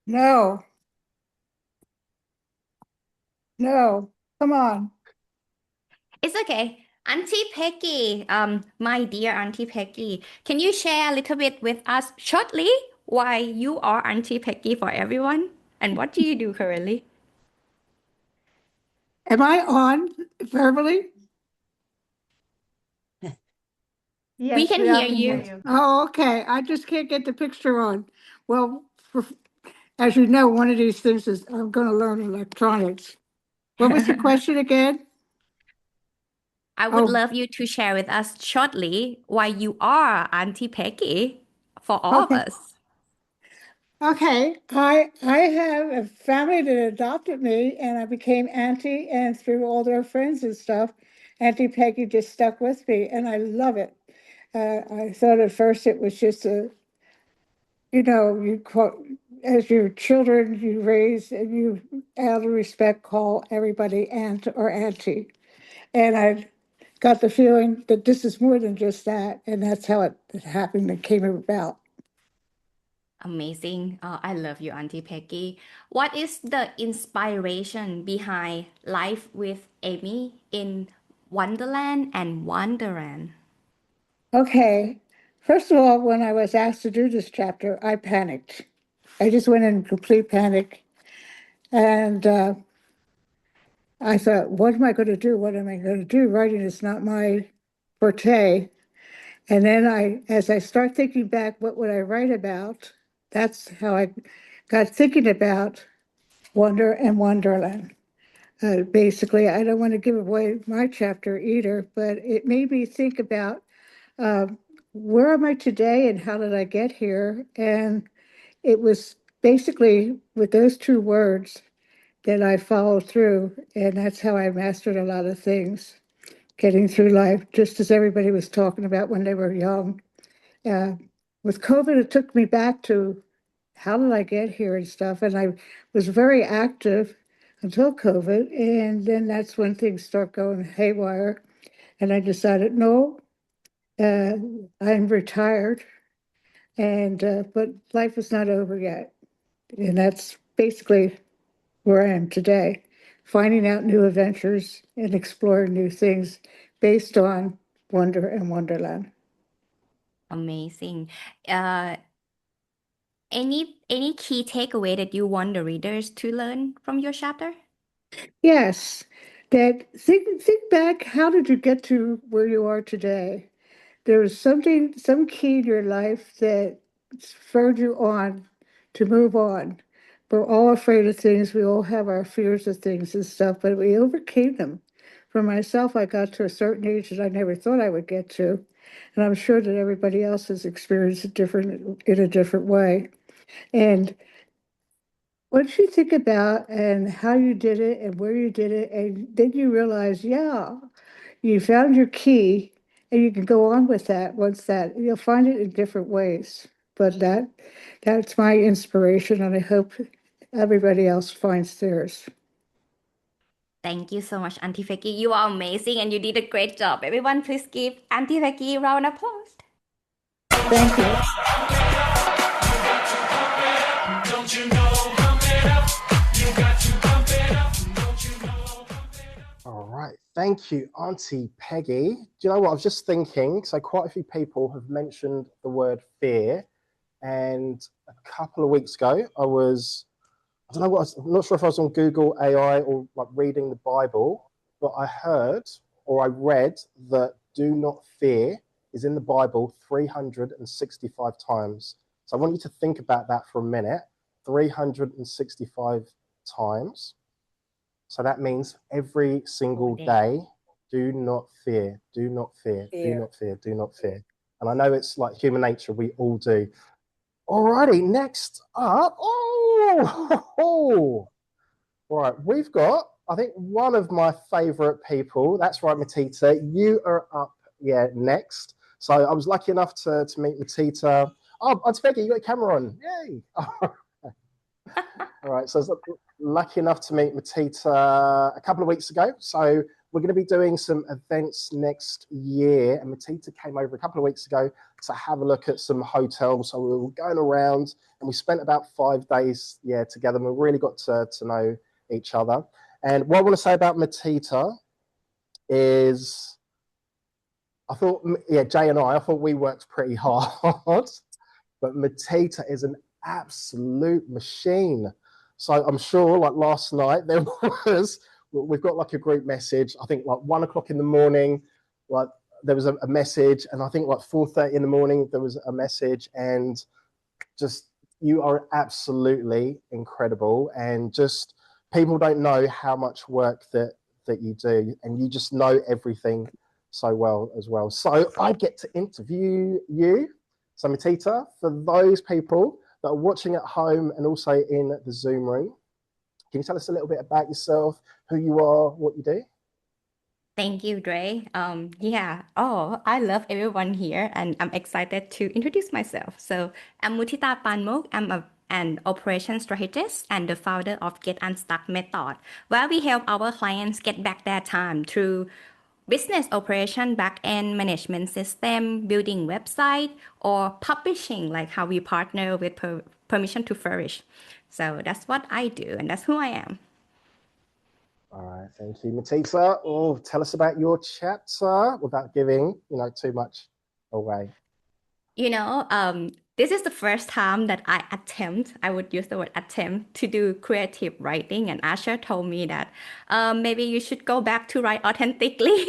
No. No, come on. It's okay. Auntie Peggy, my dear Auntie Peggy, can you share a little bit with us shortly why you are Auntie Peggy for everyone and what do you do currently? Am I on verbally? We can hear you. Oh, okay. I just can't get the picture on. Well, as you know, one of these things is I'm going to learn electronics. What was the question again? I would Oh. love you to share with us shortly why you are Auntie Peggy for all of Okay. us. Okay, I have a family that adopted me, and I became auntie, and through all their friends and stuff, Auntie Peggy just stuck with me, and I love it. I thought at first it was just you quote, as your children you raise, and you, out of respect, call everybody aunt or auntie, and I got the feeling that this is more than just that, and that's how it happened and came about. Amazing. I love you, Auntie Peggy. What is the inspiration behind life with Amy in Wonderland and Wonderland? Okay, first of all, when I was asked to do this chapter, I panicked. I just went in complete panic. And I thought, what am I going to do? What am I going to do? Writing is not my forte. And then as I start thinking back, what would I write about? That's how I got thinking about Wonder and Wonderland. Basically, I don't want to give away my chapter either, but it made me think about where am I today and how did I get here? And it was basically with those two words that I followed through, and that's how I mastered a lot of things, getting through life, just as everybody was talking about when they were young. With COVID, it took me back to how did I get here and stuff, and I was very active until COVID, and then that's when things start going haywire, and I decided, no, I'm retired, and but life is not over yet, and that's basically where I am today, finding out new adventures and exploring new things based on Wonder and Wonderland. Amazing. Any key takeaway that you want the readers to learn from your chapter? Yes, that think back, how did you get to where you are today? There was some key in your life that spurred you on to move on. We're all afraid of things. We all have our fears of things and stuff, but we overcame them. For myself, I got to a certain age that I never thought I would get to. And I'm sure that everybody else has experienced it in a different way. And what you think about and how you did it and where you did it, and then you realize, yeah, you found your key and you can go on with that once that you'll find it in different ways. But that's my inspiration, and I hope everybody else finds theirs. Thank you so much, Auntie Peggy. You are amazing and you did a great job. Everyone, please give Auntie Peggy a round of applause. Thank you. Don't you know, pump it up. You got to pump it up. Don't you know, pump it up. All right, thank you, Auntie Peggy. Do you know what I was just thinking? So quite a few people have mentioned the word fear, and a couple of weeks ago, I'm not sure if I was on Google AI or like reading the Bible, but I heard or I read that do not fear is in the Bible 365 times. So I want you to think about that for a minute. 365 times. So that means every single day, do not fear, do not fear, do not fear, do not fear. And I know it's like human nature, we all do. Alrighty, next up, right, we've got, I think, one of my favorite people. That's right, Mptita, you are up, next. So I was lucky enough to meet Mptita. Oh, Auntie Peggy, you got a camera on, yay. All right, so I was lucky enough to meet Mptita a couple of weeks ago. So we're going to be doing some events next year. And Mptita came over a couple of weeks ago to have a look at some hotels. So we were going around and we spent about 5 days together. And we really got to know each other. And what I want to say about Mptita is I thought, yeah, Jay and I thought we worked pretty hard, but Matita is an absolute machine. So I'm sure, like last night, there was, we've got like a group message, I think like 1 o'clock in the morning, like there was a message, and I think like 4:30 in the morning, there was a message, and just, you are absolutely incredible. And just, people don't know how much work that you do, and you just know everything so well as well. So I get to interview you. So Matita, for those people that are watching at home and also in the Zoom room, can you tell us a little bit about yourself, who you are, what you do? Thank you, Dre. Yeah. Oh, I love everyone here, and I'm excited to introduce myself. So I'm 𝗕𝗢𝗢𝗡 𝗥𝗘𝒣𝒄. I'm an operations strategist and the founder of Get Unstuck Method, where we help our clients get back their time through business operation, back-end management system, building website, or publishing, like how we partner with Permission to Flourish. So that's what I do, and that's who I am. All right, thank you, Matita. Oh, tell us about your chapter without giving, too much away. This is the first time that I would use the word attempt to do creative writing, and Asher told me that maybe you should go back to write authentically.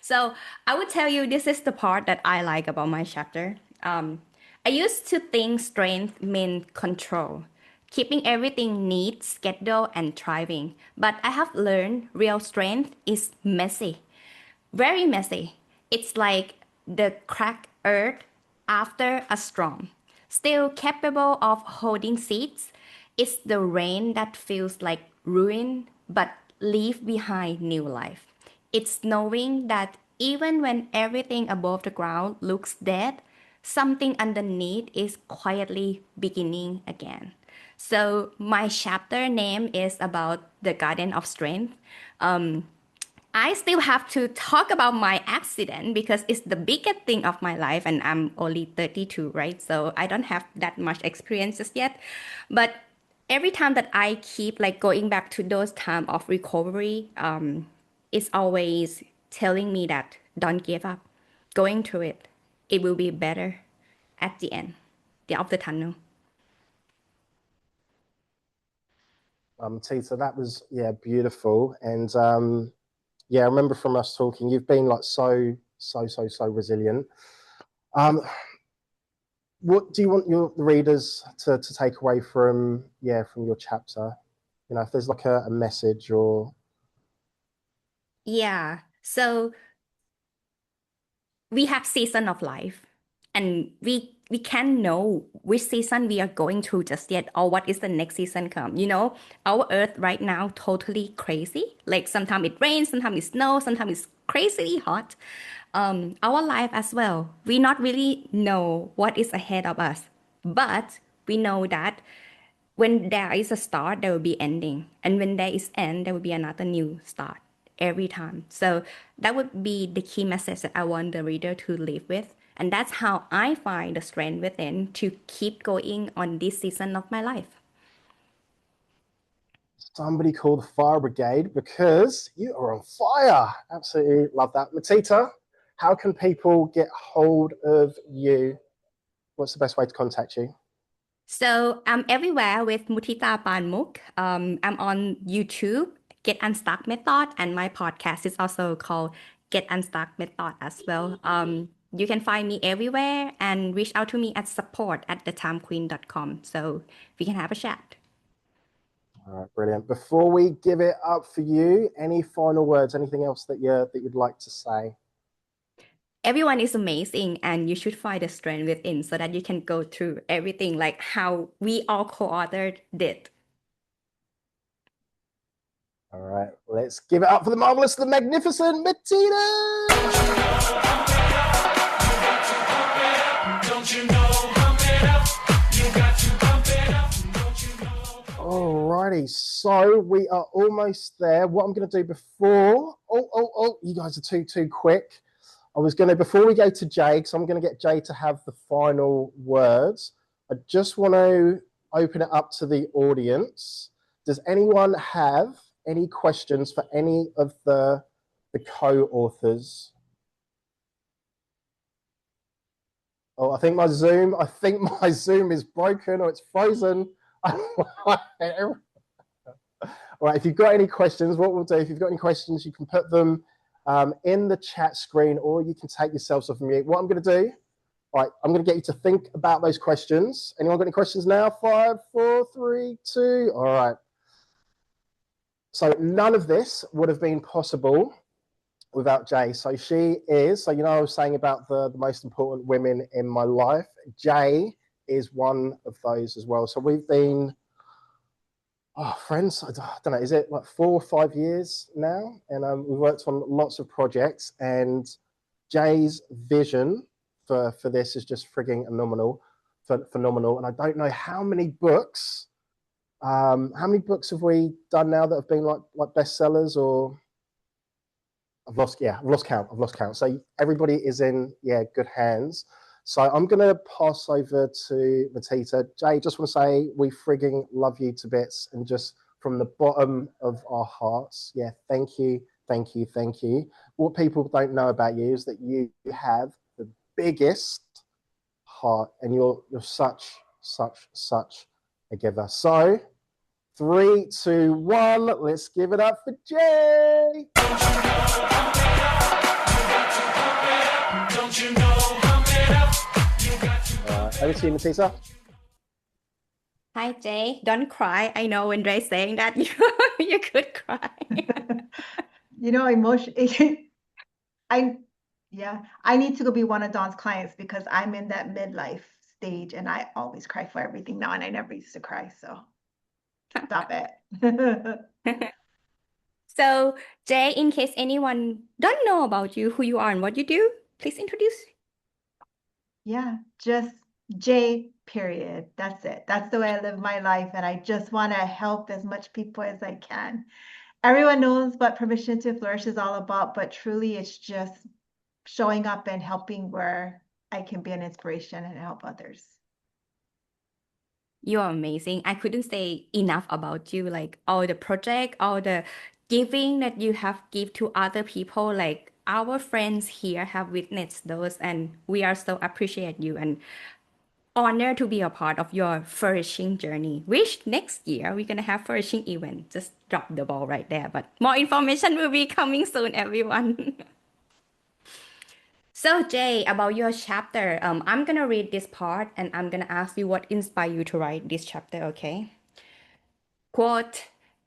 So I would tell you, this is the part that I like about my chapter. I used to think strength meant control, keeping everything neat, scheduled, and thriving. But I have learned real strength is messy, very messy. It's like the cracked earth after a storm, still capable of holding seeds. It's the rain that feels like ruin, but leave behind new life. It's knowing that even when everything above the ground looks dead, something underneath is quietly beginning again. So my chapter name is about the Garden of Strength. I still have to talk about my accident because it's the biggest thing of my life, and I'm only 32, right? So I don't have that much experiences yet. But every time that I keep like going back to those time of recovery, it's always telling me that don't give up, going through it. It will be better at the end of the tunnel. Tita, that was, beautiful. And I remember from us talking, you've been like so resilient. What do you want the readers to take away from your chapter? If there's like a message or... Yeah, so we have season of life, and we can't know which season we are going through just yet, or what is the next season come. Our earth right now totally crazy. Like sometimes it rains, sometimes it snows, sometimes it's crazy hot. Our life as well, we not really know what is ahead of us, but we know that when there is a start, there will be ending, and when there is end, there will be another new start every time. So that would be the key message that I want the reader to live with. And that's how I find the strength within to keep going on this season of my life. Somebody call the fire brigade, because you are on fire. Absolutely love that. Matita, how can people get hold of you? What's the best way to contact you? So I'm everywhere with 𝗕𝗢𝗢𝗢𝗡. I'm on YouTube, Get Unstuck Method, and my podcast is also called Get Unstuck Method as well. You can find me everywhere and reach out to me at support@thetimequeen.com. So we can have a chat. All right, brilliant. Before we give it up for you, any final words, anything else that you'd like to say? Everyone is amazing, and you should find the strength within so that you can go through everything like how we all co-authored did. All right, let's give it up for the marvelous, the magnificent Matita. Alrighty, so we are almost there. What I'm going to do before... Oh, you guys are too quick. Before we go to Jay, because I'm going to get Jay to have the final words, I just want to open it up to the audience. Does anyone have any questions for any of the the co-authors. Oh, I think my Zoom is broken or it's frozen. All right, if you've got any questions, what we'll do, if you've got any questions, you can put them in the chat screen, or you can take yourselves off mute. What I'm going to do, all right, I'm going to get you to think about those questions. Anyone got any questions now? 5, 4, 3, 2. All right. So none of this would have been possible without Jay. So she is, so you know I was saying about the most important women in my life. Jay is one of those as well. So we've been friends, I don't know, is it like 4 or 5 years now? And we've worked on lots of projects, and Jay's vision for this is just frigging phenomenal. And I don't know how many books have we done now that have been like bestsellers, or I've lost count. So everybody is in good hands. So I'm going to pass over to Matita. Jay, just want to say we frigging love you to bits, and just from the bottom of our hearts, thank you. What people don't know about you is that you have the biggest heart, and you're such a giver. So 3, 2, 1, let's give it up for Jay. Don't you know, pump it up. You got to Over to you, Matita. Hi, Jay. Don't cry. I know when Ray's saying that, you could cry. Emotion. I need to go be one of Dawn's clients, because I'm in that midlife stage and I always cry for everything now, and I never used to cry, so stop it. So, Jay, in case anyone don't know about you, who you are and what you do, please introduce. Yeah, just J, period. That's it. That's the way I live my life, and I just want to help as much people as I can. Everyone knows what Permission to Flourish is all about, but truly it's just showing up and helping where I can be an inspiration and help others. You're amazing. I couldn't say enough about you, like all the project, all the giving that you have give to other people. Like our friends here have witnessed those, and we are so appreciate you and honored to be a part of your flourishing journey, which next year we're gonna have flourishing event. Just drop the ball right there, but more information will be coming soon, everyone. So Jay, about your chapter, I'm gonna read this part and I'm gonna ask you what inspired you to write this chapter, okay? Quote,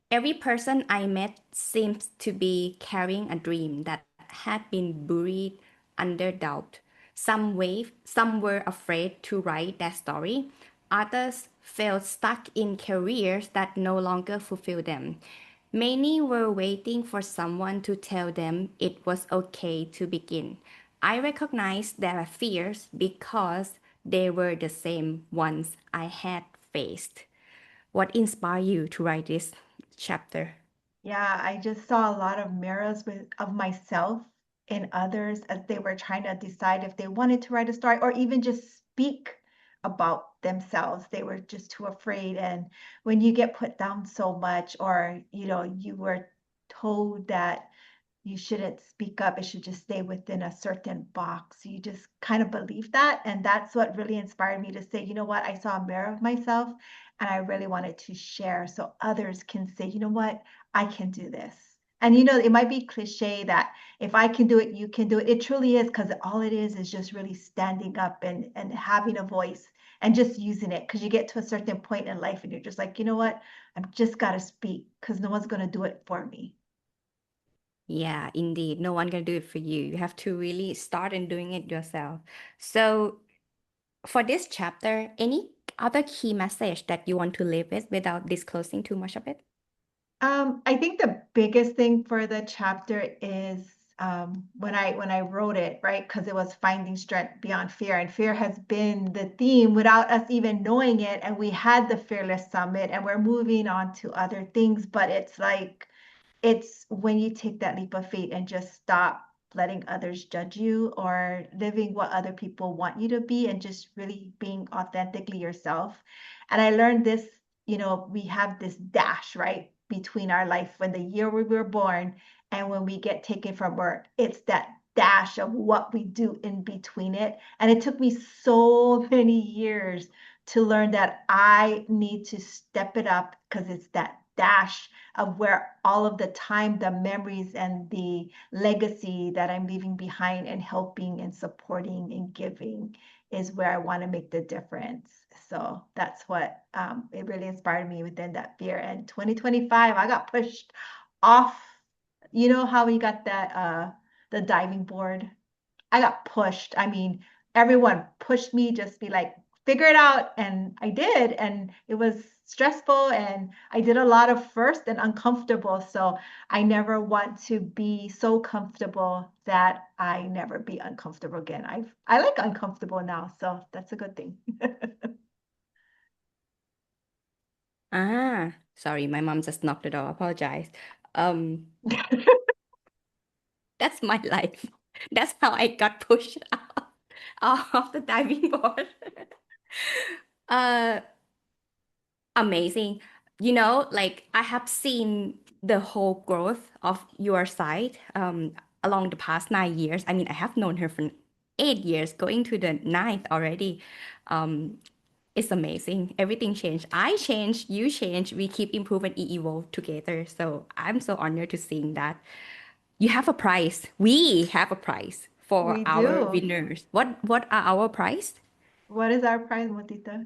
every person I met seems to be carrying a dream that had been buried under doubt. Some were afraid to write that story. Others felt stuck in careers that no longer fulfilled them. Many were waiting for someone to tell them it was okay to begin. I recognized their fears because they were the same ones I had faced. What inspired you to write this chapter? Yeah, I just saw a lot of mirrors of myself in others as they were trying to decide if they wanted to write a story or even just speak about themselves. They were just too afraid. And when you get put down so much, or you were told that you shouldn't speak up, it should just stay within a certain box. You just kind of believe that. And that's what really inspired me to say, you know what, I saw a mirror of myself and I really wanted to share so others can say, you know what, I can do this. And it might be cliche that if I can do it, you can do it. It truly is, because all it is just really standing up and having a voice and just using it. Because you get to a certain point in life and you're just like, you know what, I've just got to speak, because no one's going to do it for me. Yeah, indeed. No one can do it for you. You have to really start and doing it yourself. So for this chapter, any other key message that you want to leave with without disclosing too much of it? I think the biggest thing for the chapter is when I wrote it, right? Because it was finding strength beyond fear, and fear has been the theme without us even knowing it. And we had the Fearless Summit, and we're moving on to other things, but it's like, it's when you take that leap of faith and just stop letting others judge you or living what other people want you to be, and just really being authentically yourself. And I learned this, we have this dash, right, between our life when the year we were born And when we get taken from work, it's that dash of what we do in between it. And it took me so many years to learn that I need to step it up, because it's that dash of where all of the time, the memories and the legacy that I'm leaving behind and helping and supporting and giving is where I want to make the difference. So that's what it really inspired me within that fear. And 2025, I got pushed off. You know how we got that the diving board? I got pushed. I mean, everyone pushed me, just be like, figure it out. And I did. And it was stressful. And I did a lot of first and uncomfortable. So I never want to be so comfortable that I never be uncomfortable again. I like uncomfortable now. So that's a good thing. Sorry, my mom just knocked the door. Apologize. That's my life. That's how I got pushed out off the diving board. Amazing. You know, like I have seen the whole growth of your side along the past 9 years. I mean, I have known her for 8 years, going to the ninth already. It's amazing. Everything changed. I changed, you changed. We keep improving and evolve together. So I'm so honored to seeing that. You have a prize. We have a prize for We our do. winners. What are our prize? What is our prize, Motita?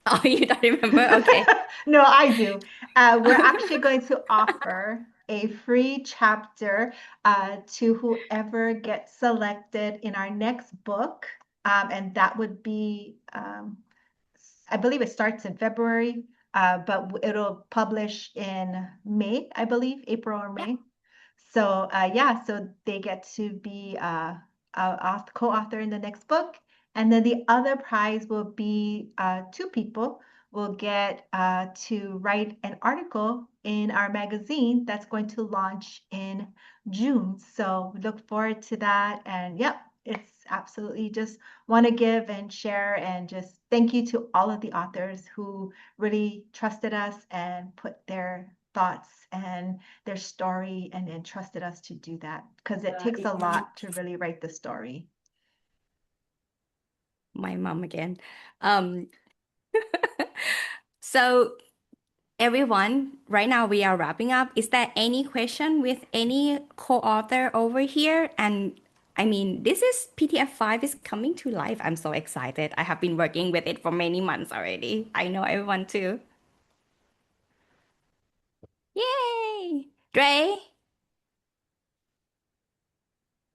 Oh, you don't remember? Okay. No, I do. We're actually going to offer a free chapter to whoever gets selected in our next book. And that would be, I believe it starts in February, but it'll publish in May, I believe, April or May. So yeah, so they get to be a co-author in the next book. And then the other prize will be 2 people will get to write an article in our magazine that's going to launch in June. So we look forward to that. And yep, it's absolutely just want to give and share, and just thank you to all of the authors who really trusted us and put their thoughts and their story and entrusted us to do that, because it takes a lot to really write the story. My mom again. So everyone, right now we are wrapping up. Is there any question with any co-author over here? And I mean, this is PTF5 is coming to life. I'm so excited. I have been working with it for many months already. I know everyone too. Yay! Dre?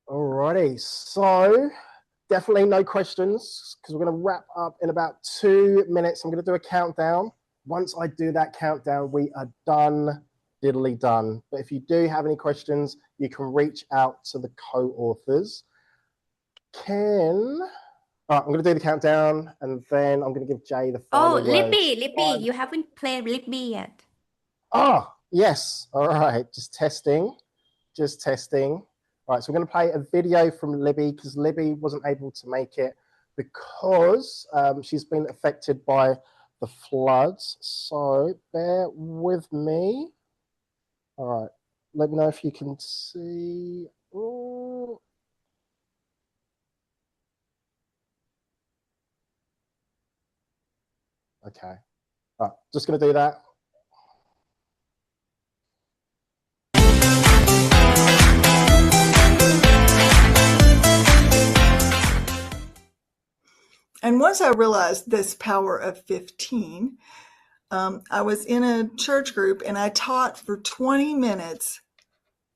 Alrighty, so definitely no questions, because we're going to wrap up in about 2 minutes. I'm going to do a countdown. Once I do that countdown, we are done, diddly done. But if you do have any questions, you can reach out to the co-authors. All right, I'm going to do the countdown, and then I'm going to give Jay the final words. Lippy, you haven't played Lippy yet. Oh, yes. All right, just testing. All right, so we're going to play a video from Libby, because Libby wasn't able to make it because she's been affected by the floods. So bear with me. All right, let me know if you can see. Ooh. Okay. All right, just going to do that. And once I realized this power of 15, I was in a church group and I taught for 20 minutes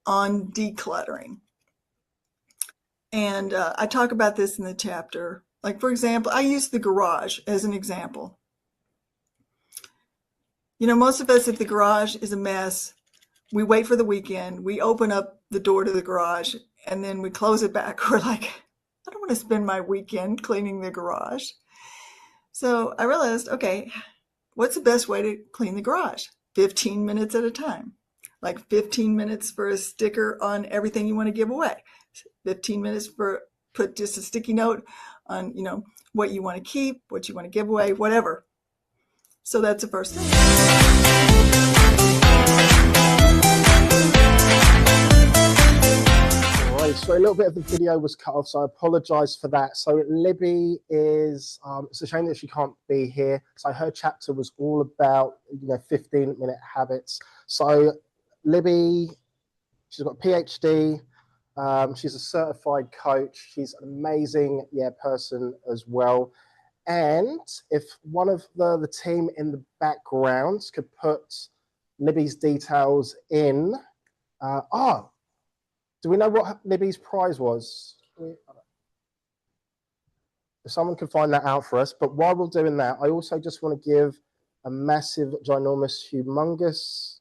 on decluttering. And I talk about this in the chapter. Like, for example, I use the garage as an example. You know, most of us, if the garage is a mess, we wait for the weekend, we open up the door to the garage, and then we close it back. We're like, I don't want to spend my weekend cleaning the garage. So I realized, okay, what's the best way to clean the garage? 15 minutes at a time. Like 15 minutes for a sticker on everything you want to give away. 15 minutes for put just a sticky note on, you know, what you want to keep, what you want to give away, whatever. So that's the first thing. so a little bit of the video was cut off, so I apologize for that. So Libby is, it's a shame that she can't be here. So her chapter was all about, 15-minute habits. So Libby, she's got a PhD. She's a certified coach. She's an amazing, person as well. And if one of the team in the background could put Libby's details in. Do we know what Libby's prize was? If someone could find that out for us. But while we're doing that, I also just want to give a massive, ginormous, humongous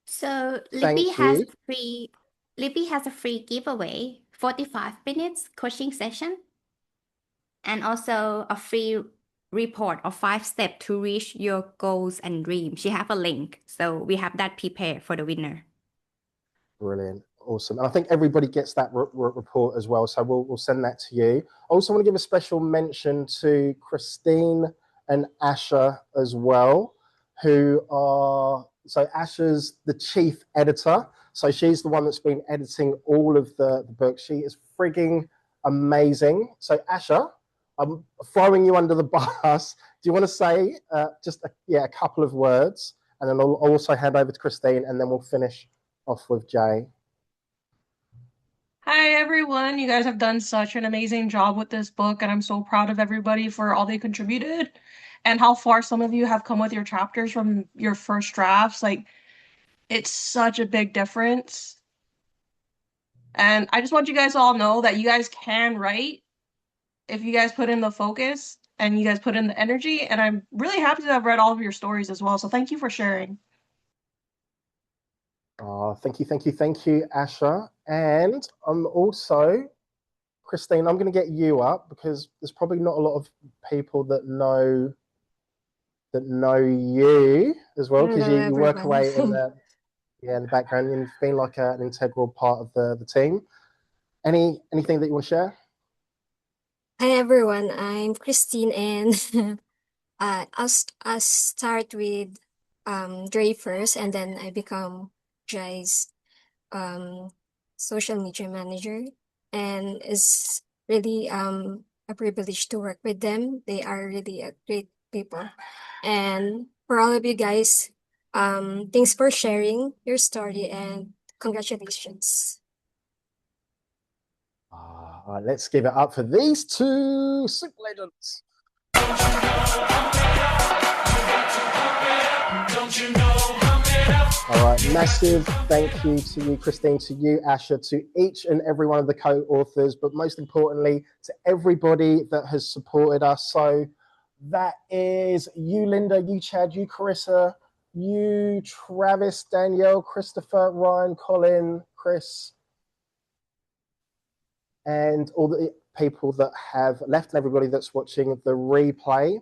So thank Libby has a free giveaway, 45 minutes coaching session, and also a free report of 5 steps to reach your goals and dreams. She have a link, so we have that prepared for the winner. Brilliant. Awesome. And I think everybody gets that report as well. So we'll send that to you. I also want to give a special mention to Christine and Asha as well, who are, so Asha's the chief editor. So she's the one that's been editing all of the books. She is frigging amazing. So Asha, I'm throwing you under the bus. Do you want to say just a couple of words? And then I'll also hand over to Christine, and then we'll finish off with Jay. Hi everyone, you guys have done such an amazing job with this book, and I'm so proud of everybody for all they contributed and how far some of you have come with your chapters from your first drafts. Like, it's such a big difference. And I just want you guys to all know that you guys can write if you guys put in the focus and you guys put in the energy, and I'm really happy to have read all of your stories as well, so thank you for sharing. Thank you, Asha. And also, Christine, I'm going to get you up because there's probably not a lot of people that know you as well, because you work away in the background, and you've been like an integral part of the team. Anything that you want to share? Hi everyone, I'm Christine, and I'll start with Dre first, and then I become Dre's social media manager, and it's really a privilege to work with them. They are really a great people, and for all of you guys, thanks for sharing your story, and congratulations. All right, let's give it up for these two super legends. All right, massive thank you to you, Christine, to you, Asha, to each and every one of the co-authors, but most importantly, to everybody that has supported us. So that is you, Linda, you, Chad, you, Carissa, you, Travis, Danielle, Christopher, Ryan, Colin, Chris, and all the people that have left, and everybody that's watching the replay.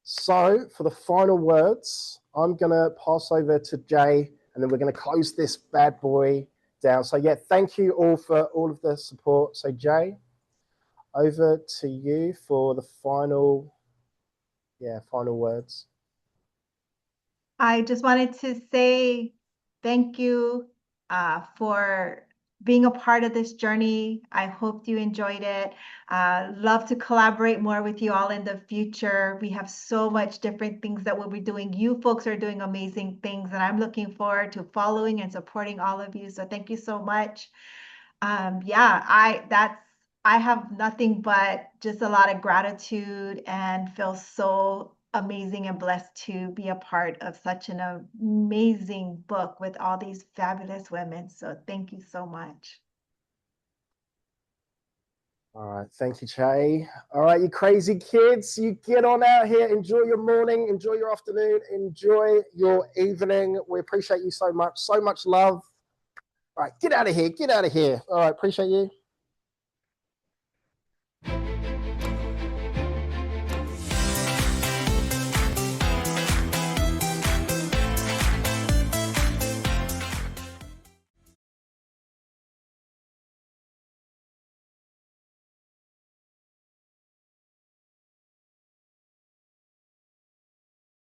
So for the final words, I'm going to pass over to Jay, and then we're going to close this bad boy down. So thank you all for all of the support. So Jay, over to you for the final words. I just wanted to say thank you for being a part of this journey. I hope you enjoyed it. Love to collaborate more with you all in the future. We have so much different things that we'll be doing. You folks are doing amazing things, and I'm looking forward to following and supporting all of you. So thank you so much. I have nothing but just a lot of gratitude, and feel so amazing and blessed to be a part of such an amazing book with all these fabulous women. So thank you so much. All right, thank you, Jay. All right, you crazy kids, you get on out here, enjoy your morning, enjoy your afternoon, enjoy your evening. We appreciate you so much love. All right, get out of here. All right, appreciate you.